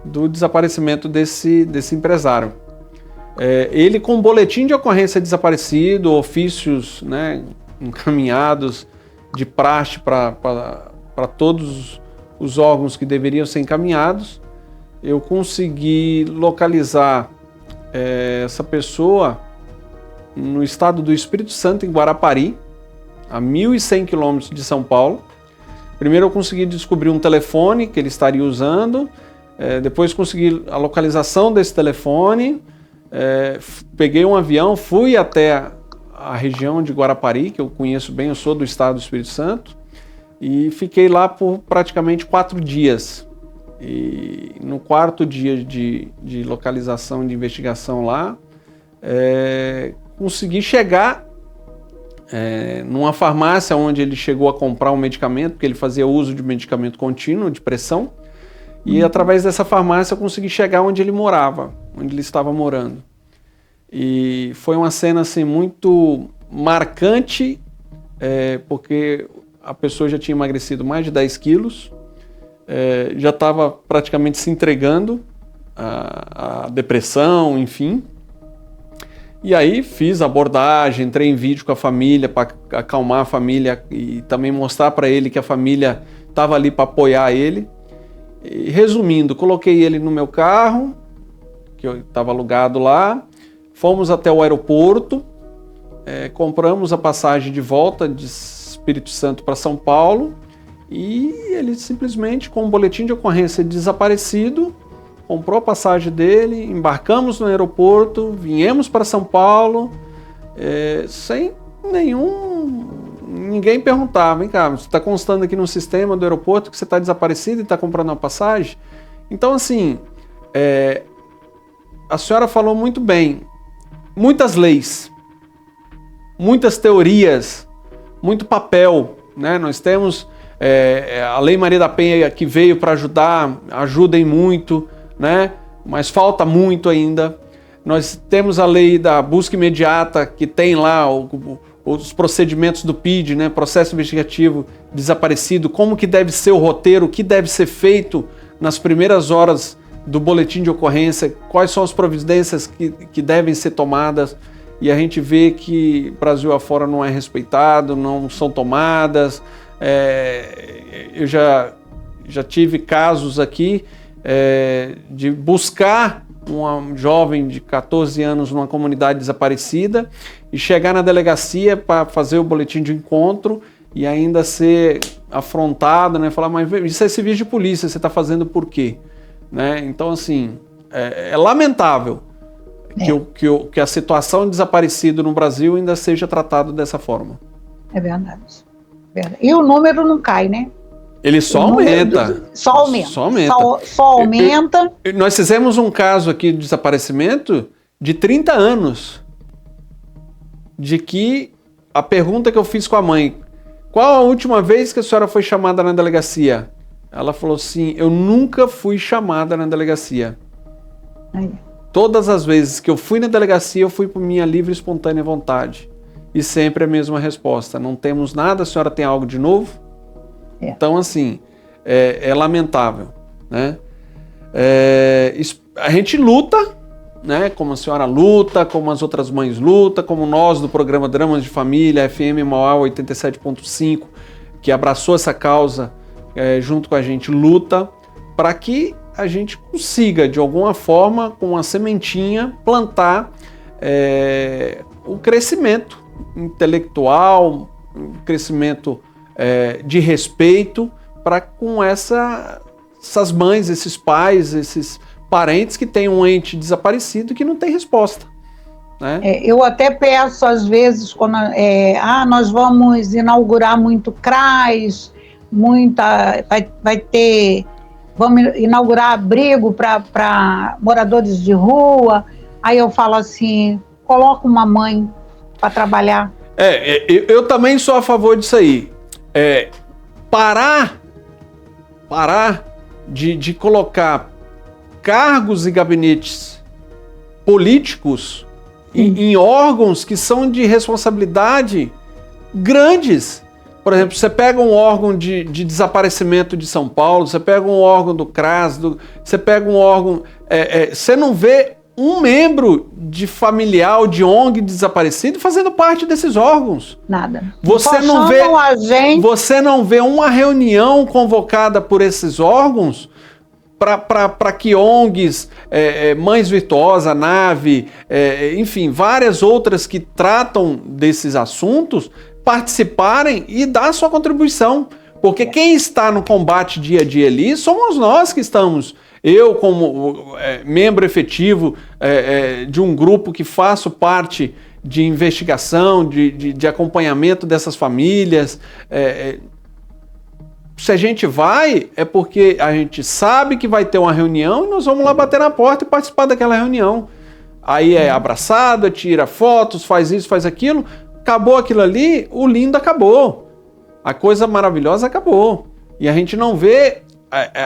do desaparecimento desse empresário. Ele com boletim de ocorrência desaparecido, ofícios, né, encaminhados de praxe para todos os órgãos que deveriam ser encaminhados, eu consegui localizar essa pessoa no estado do Espírito Santo, em Guarapari, a 1.100 quilômetros de São Paulo. Primeiro eu consegui descobrir um telefone que ele estaria usando, depois consegui a localização desse telefone, peguei um avião, fui até a região de Guarapari, que eu conheço bem, eu sou do estado do Espírito Santo, e fiquei lá por praticamente 4 dias. E no 4º dia de localização, de investigação lá, consegui chegar numa farmácia onde ele chegou a comprar um medicamento, porque ele fazia uso de medicamento contínuo, de pressão, e através dessa farmácia eu consegui chegar onde ele morava, onde ele estava morando. E foi uma cena assim, muito marcante, porque a pessoa já tinha emagrecido mais de 10 quilos, já estava praticamente se entregando à depressão, enfim. E aí fiz a abordagem, entrei em vídeo com a família para acalmar a família e também mostrar para ele que a família estava ali para apoiar ele. E, resumindo, coloquei ele no meu carro, que eu estava alugado lá, fomos até o aeroporto, compramos a passagem de volta de Espírito Santo para São Paulo e ele simplesmente, com um boletim de ocorrência de desaparecido, comprou a passagem dele, embarcamos no aeroporto, viemos para São Paulo, sem ninguém perguntar, vem cá, você está constando aqui no sistema do aeroporto que você está desaparecido e está comprando uma passagem? Então, assim, a senhora falou muito bem, muitas leis, muitas teorias, muito papel, né? Nós temos a Lei Maria da Penha que veio para ajudar, ajudem muito, né? Mas falta muito ainda. Nós temos a lei da busca imediata, que tem lá os procedimentos do PID, né? Processo investigativo desaparecido, como que deve ser o roteiro, o que deve ser feito nas primeiras horas do boletim de ocorrência, quais são as providências que devem ser tomadas, e a gente vê que Brasil afora não é respeitado, não são tomadas. Eu já tive casos aqui de buscar uma jovem de 14 anos numa comunidade desaparecida e chegar na delegacia para fazer o boletim de encontro e ainda ser afrontado, né? Falar, mas isso é serviço de polícia, você está fazendo por quê? Né? Então, assim, é lamentável que a situação de desaparecido no Brasil ainda seja tratada dessa forma. É verdade. E o número não cai, né? Ele só aumenta. Só aumenta. Nós fizemos um caso aqui de desaparecimento de 30 anos. De que a pergunta que eu fiz com a mãe, qual a última vez que a senhora foi chamada na delegacia? Ela falou assim, eu nunca fui chamada na delegacia. Aí. Todas as vezes que eu fui na delegacia, eu fui por minha livre e espontânea vontade. E sempre a mesma resposta, não temos nada, a senhora tem algo de novo? Então, assim, é lamentável, né? A gente luta, né? Como a senhora luta, como as outras mães lutam, como nós do programa Dramas de Família, FM Mauá 87.5, que abraçou essa causa junto com a gente, luta para que a gente consiga, de alguma forma, com uma sementinha, plantar o crescimento intelectual, o crescimento de respeito para com essas mães, esses pais, esses parentes que têm um ente desaparecido e que não tem resposta. Né? Eu até peço às vezes, quando nós vamos inaugurar muito CRAS, vamos inaugurar abrigo para moradores de rua, aí eu falo assim, coloca uma mãe para trabalhar. Eu também sou a favor disso aí. Parar de colocar cargos e gabinetes políticos em órgãos que são de responsabilidade grandes. Por exemplo, você pega um órgão de desaparecimento de São Paulo, você pega um órgão do CRAS, você pega um órgão... você não vê um membro de familiar de ONG desaparecido fazendo parte desses órgãos. Nada. Você não vê uma reunião convocada por esses órgãos para que ONGs, Mães Virtuosas, Nave, enfim, várias outras que tratam desses assuntos, participarem e dar sua contribuição. Porque quem está no combate dia a dia ali somos nós que estamos... Eu, como membro efetivo de um grupo que faço parte de investigação, de acompanhamento dessas famílias, se a gente vai, é porque a gente sabe que vai ter uma reunião e nós vamos lá bater na porta e participar daquela reunião. Aí é abraçado, tira fotos, faz isso, faz aquilo, acabou aquilo ali, o lindo acabou. A coisa maravilhosa acabou. E a gente não vê...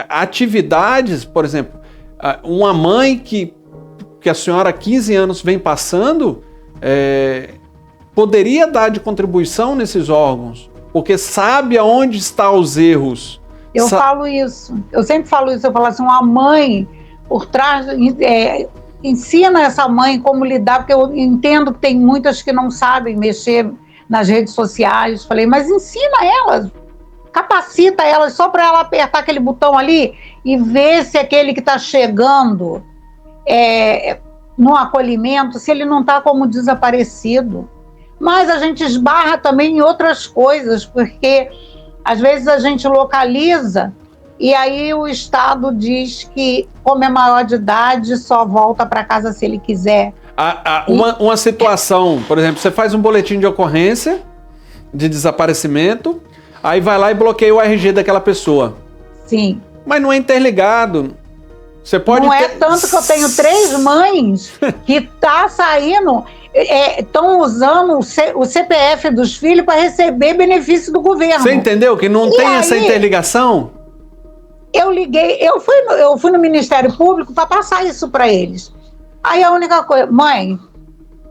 atividades, por exemplo, uma mãe que a senhora há 15 anos vem passando, poderia dar de contribuição nesses órgãos, porque sabe aonde estão os erros. Eu falo isso, eu sempre falo isso, eu falo assim, uma mãe por trás, ensina essa mãe como lidar, porque eu entendo que tem muitas que não sabem mexer nas redes sociais, falei, mas ensina elas, capacita elas só para ela apertar aquele botão ali e ver se aquele que está chegando no acolhimento, se ele não está como desaparecido. Mas a gente esbarra também em outras coisas, porque Às vezes a gente localiza e aí o Estado diz que, como é maior de idade, só volta para casa se ele quiser. Uma situação, por exemplo, você faz um boletim de ocorrência de desaparecimento, aí vai lá e bloqueia o RG daquela pessoa. Sim. Mas não é interligado. Você pode não é tanto que eu tenho 3 mães que tá saindo, estão usando o CPF dos filhos para receber benefício do governo. Você entendeu que não tem essa interligação? Eu liguei, eu fui no Ministério Público para passar isso para eles. Aí a única coisa, mãe,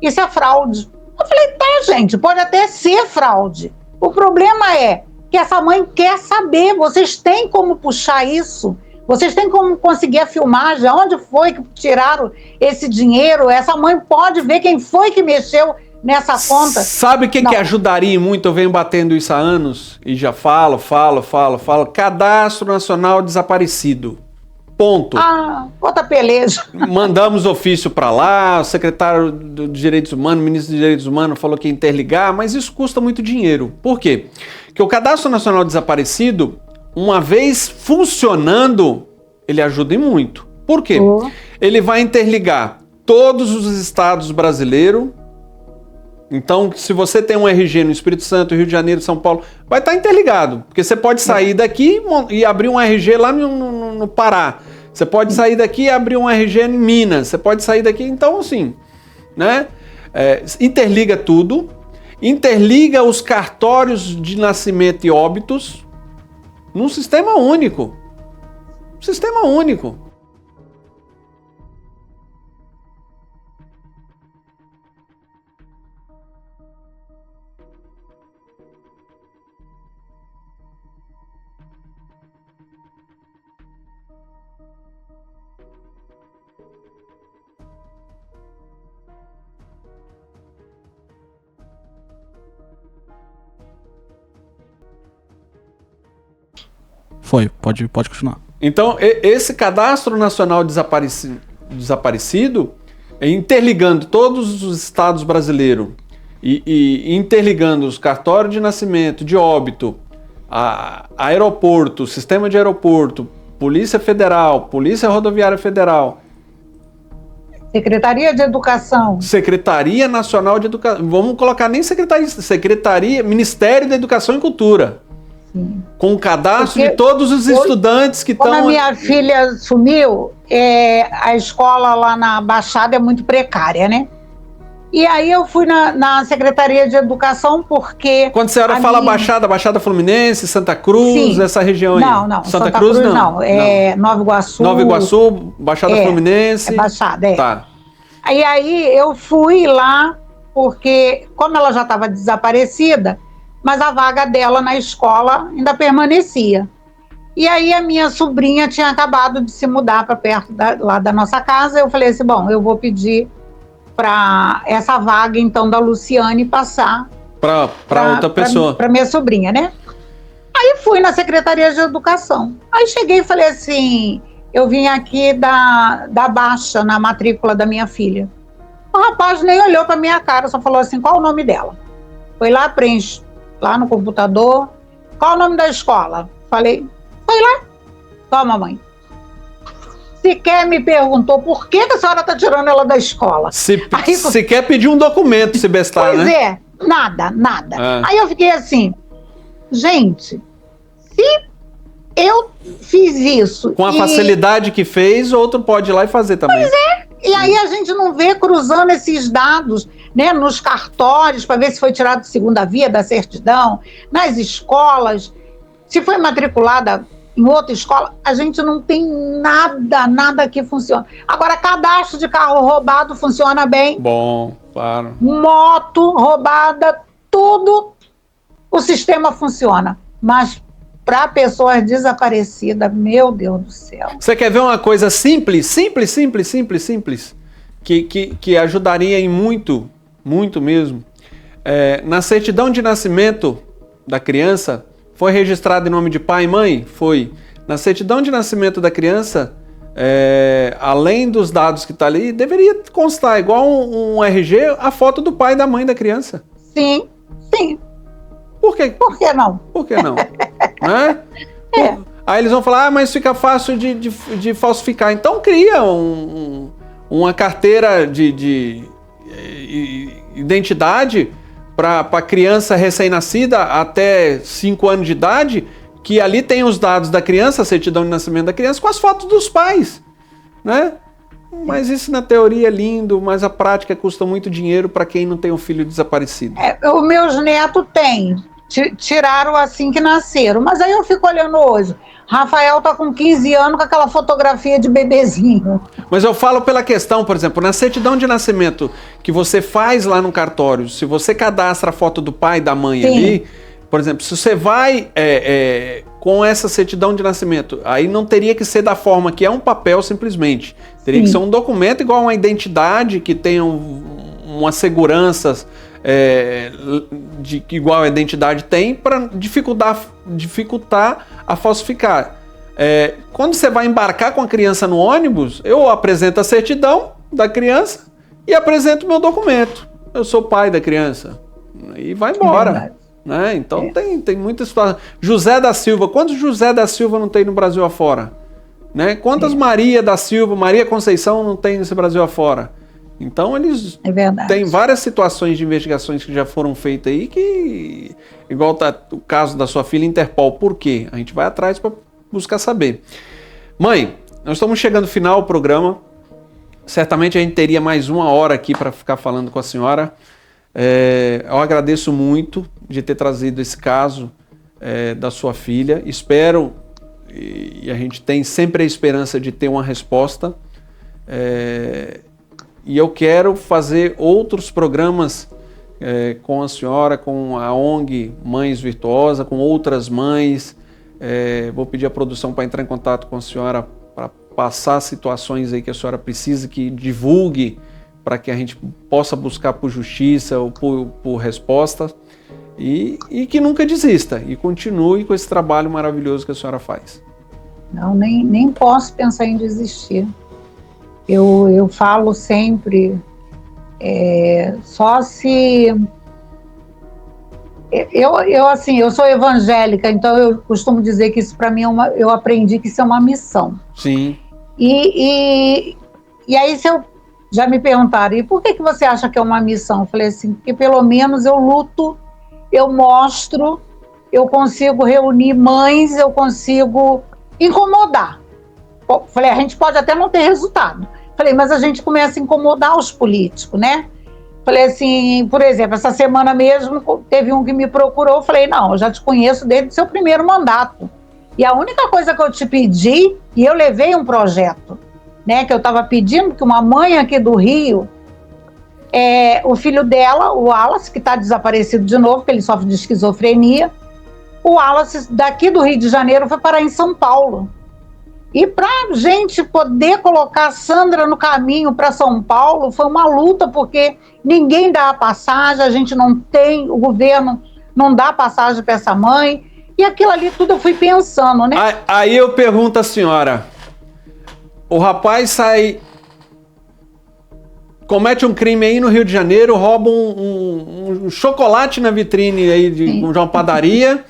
isso é fraude. Eu falei, tá, gente, pode até ser fraude. O problema é que essa mãe quer saber, vocês têm como puxar isso? Vocês têm como conseguir a filmagem? Onde foi que tiraram esse dinheiro? Essa mãe pode ver quem foi que mexeu nessa conta. Sabe o que ajudaria muito? Eu venho batendo isso há anos e já falo. Cadastro Nacional Desaparecido. Ponto. Outra peleja. Mandamos ofício para lá, o secretário de Direitos Humanos, o ministro de Direitos Humanos falou que ia interligar, mas isso custa muito dinheiro. Por quê? Porque o Cadastro Nacional Desaparecido, uma vez funcionando, ele ajuda em muito. Por quê? Ele vai interligar todos os estados brasileiros. Então, se você tem um RG no Espírito Santo, Rio de Janeiro, São Paulo, vai estar interligado. Porque você pode sair daqui e abrir um RG lá no Pará. Você pode sair daqui e abrir um RG em Minas. Você pode sair daqui. Então, assim, né? Interliga tudo. Interliga os cartórios de nascimento e óbitos num sistema único. Sistema único. Pode continuar. Então, esse Cadastro Nacional Desaparecido, interligando todos os estados brasileiros e interligando os cartórios de nascimento, de óbito, aeroporto, sistema de aeroporto, Polícia Federal, Polícia Rodoviária Federal, Secretaria de Educação, Secretaria Nacional de Educação, vamos colocar nem Secretaria, Ministério da Educação e Cultura. Sim. Com o cadastro de todos os estudantes que estão... Quando a minha filha sumiu, a escola lá na Baixada é muito precária, né? E aí eu fui na Secretaria de Educação porque... Quando a senhora fala Baixada Fluminense, Santa Cruz, sim, essa região aí? Não. Santa Cruz não. Nova Iguaçu. Nova Iguaçu, Baixada Fluminense. Baixada, Tá. E aí eu fui lá porque, como ela já estava desaparecida, mas a vaga dela na escola ainda permanecia. E aí a minha sobrinha tinha acabado de se mudar para perto lá da nossa casa. Eu falei assim, bom, eu vou pedir para essa vaga, então, da Luciane passar para outra pessoa. Para minha sobrinha, né? Aí fui na Secretaria de Educação. Aí cheguei e falei assim, eu vim aqui da Baixa, na matrícula da minha filha. O rapaz nem olhou para minha cara, só falou assim, qual o nome dela? Foi lá, preenche lá no computador. Qual o nome da escola? Falei, foi lá. Toma, mãe. Sequer me perguntou por que a senhora está tirando ela da escola. Sequer pediu um documento, se bestar, pois né? Pois é, nada. Aí eu fiquei assim, gente, se eu fiz isso... Com a facilidade que fez, outro pode ir lá e fazer também. Pois é. E aí a gente não vê cruzando esses dados, né, nos cartórios, para ver se foi tirado de segunda via da certidão, nas escolas, se foi matriculada em outra escola, a gente não tem nada que funcione. Agora, cadastro de carro roubado funciona bem. Bom, claro. Moto roubada, tudo, o sistema funciona. Mas para pessoas desaparecidas, meu Deus do céu. Você quer ver uma coisa simples, que ajudaria em muito mesmo? Na certidão de nascimento da criança, foi registrado em nome de pai e mãe? Foi. Na certidão de nascimento da criança, além dos dados que está ali, deveria constar, igual um RG, a foto do pai e da mãe da criança. Sim. Por quê? Por que não? Por que não? Né? Aí eles vão falar, mas fica fácil de falsificar. Então cria uma carteira de identidade para criança recém-nascida até 5 anos de idade, que ali tem os dados da criança, a certidão de nascimento da criança, com as fotos dos pais, né? Mas isso na teoria é lindo, mas a prática custa muito dinheiro para quem não tem um filho desaparecido. Os meus netos têm, tiraram assim que nasceram, mas aí eu fico olhando hoje. Rafael tá com 15 anos com aquela fotografia de bebezinho. Mas eu falo pela questão, por exemplo, na certidão de nascimento que você faz lá no cartório, se você cadastra a foto do pai e da mãe ali, por exemplo, se você vai com essa certidão de nascimento, aí não teria que ser da forma que é um papel simplesmente. Teria que ser um documento igual uma identidade que tenha uma segurança igual a identidade tem, para dificultar a falsificar. Quando você vai embarcar com a criança no ônibus, eu apresento a certidão da criança e apresento o meu documento. Eu sou pai da criança. E vai embora. Né? Então tem muita situação. José da Silva, quantos José da Silva não tem no Brasil afora? Né? Quantas Maria da Silva, Maria Conceição não tem nesse Brasil afora? Então eles têm várias situações de investigações que já foram feitas aí, que igual tá o caso da sua filha, Interpol. Por quê? A gente vai atrás para buscar saber. Mãe, nós estamos chegando ao final do programa. Certamente a gente teria mais 1 hora aqui para ficar falando com a senhora. Eu agradeço muito de ter trazido esse caso da sua filha. Espero, e a gente tem sempre a esperança de ter uma resposta. E eu quero fazer outros programas com a senhora, com a ONG Mães Virtuosas, com outras mães. Vou pedir à produção para entrar em contato com a senhora para passar situações aí que a senhora precisa, que divulgue, para que a gente possa buscar por justiça ou por resposta. E que nunca desista e continue com esse trabalho maravilhoso que a senhora faz. Não, nem posso pensar em desistir. Eu falo sempre, só se... Eu sou evangélica, então eu costumo dizer que isso para mim eu aprendi que isso é uma missão. Sim. E aí se eu já me perguntaram, e por que você acha que é uma missão? Eu falei assim, porque pelo menos eu luto, eu mostro, eu consigo reunir mães, eu consigo incomodar. Falei, a gente pode até não ter resultado. Falei, mas a gente começa a incomodar os políticos, né? Falei assim, por exemplo, essa semana mesmo teve um que me procurou, falei, não, eu já te conheço desde o seu primeiro mandato. E a única coisa que eu te pedi, e eu levei um projeto, né, que eu estava pedindo, que uma mãe aqui do Rio, o filho dela, o Wallace, que está desaparecido de novo, porque ele sofre de esquizofrenia, o Wallace daqui do Rio de Janeiro foi parar em São Paulo. E para a gente poder colocar a Sandra no caminho para São Paulo, foi uma luta, porque ninguém dá a passagem, a gente não tem, o governo não dá passagem para essa mãe, e aquilo ali tudo eu fui pensando, né? Aí eu pergunto à senhora, o rapaz comete um crime aí no Rio de Janeiro, rouba um chocolate na vitrine aí de uma padaria,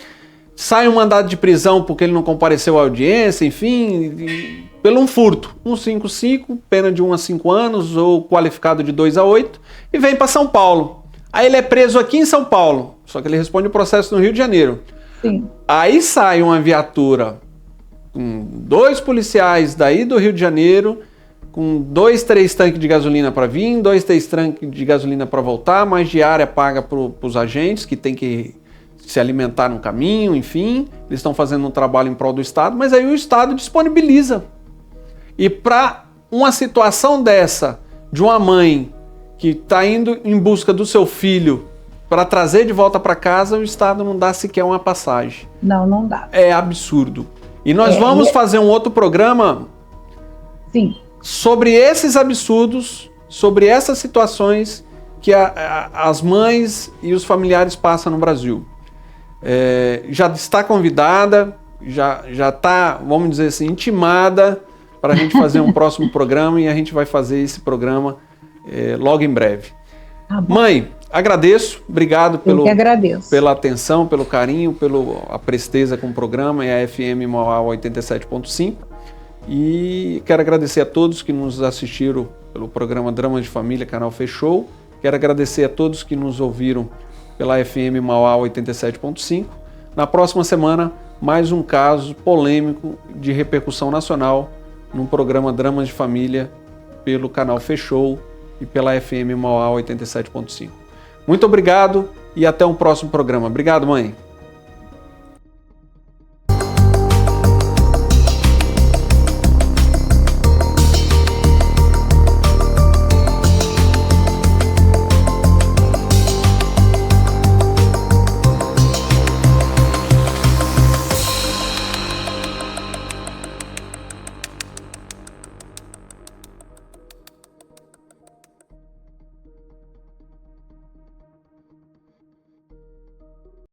sai um mandado de prisão porque ele não compareceu à audiência, enfim, pelo um furto, 155, pena de 1 a 5 anos ou qualificado de 2 a 8, e vem para São Paulo. Aí ele é preso aqui em São Paulo, só que ele responde o processo no Rio de Janeiro. Sim. Aí sai uma viatura com 2 policiais daí do Rio de Janeiro, com 2, 3 tanques de gasolina para vir, 2, 3 tanques de gasolina para voltar, mais diária paga para os agentes que tem que se alimentar no caminho, enfim, eles estão fazendo um trabalho em prol do Estado, mas aí o Estado disponibiliza. E para uma situação dessa, de uma mãe que está indo em busca do seu filho para trazer de volta para casa, o Estado não dá sequer uma passagem. Não dá. É absurdo. E nós vamos fazer um outro programa sobre esses absurdos, sobre essas situações que as mães e os familiares passam no Brasil. Já está convidada, já está, vamos dizer assim, intimada para a gente fazer um próximo programa, e a gente vai fazer esse programa logo em breve. Tá bom. Mãe, Agradeço, obrigado Eu que agradeço. pela atenção, pelo carinho, pela presteza com o programa e a FM Mauá 87.5. E quero agradecer a todos que nos assistiram pelo programa Dramas de Família, canal Fechou. Quero agradecer a todos que nos ouviram pela FM Mauá 87.5. Na próxima semana, mais um caso polêmico de repercussão nacional no programa Dramas de Família pelo canal Fechou e pela FM Mauá 87.5. Muito obrigado e até um próximo programa. Obrigado, mãe.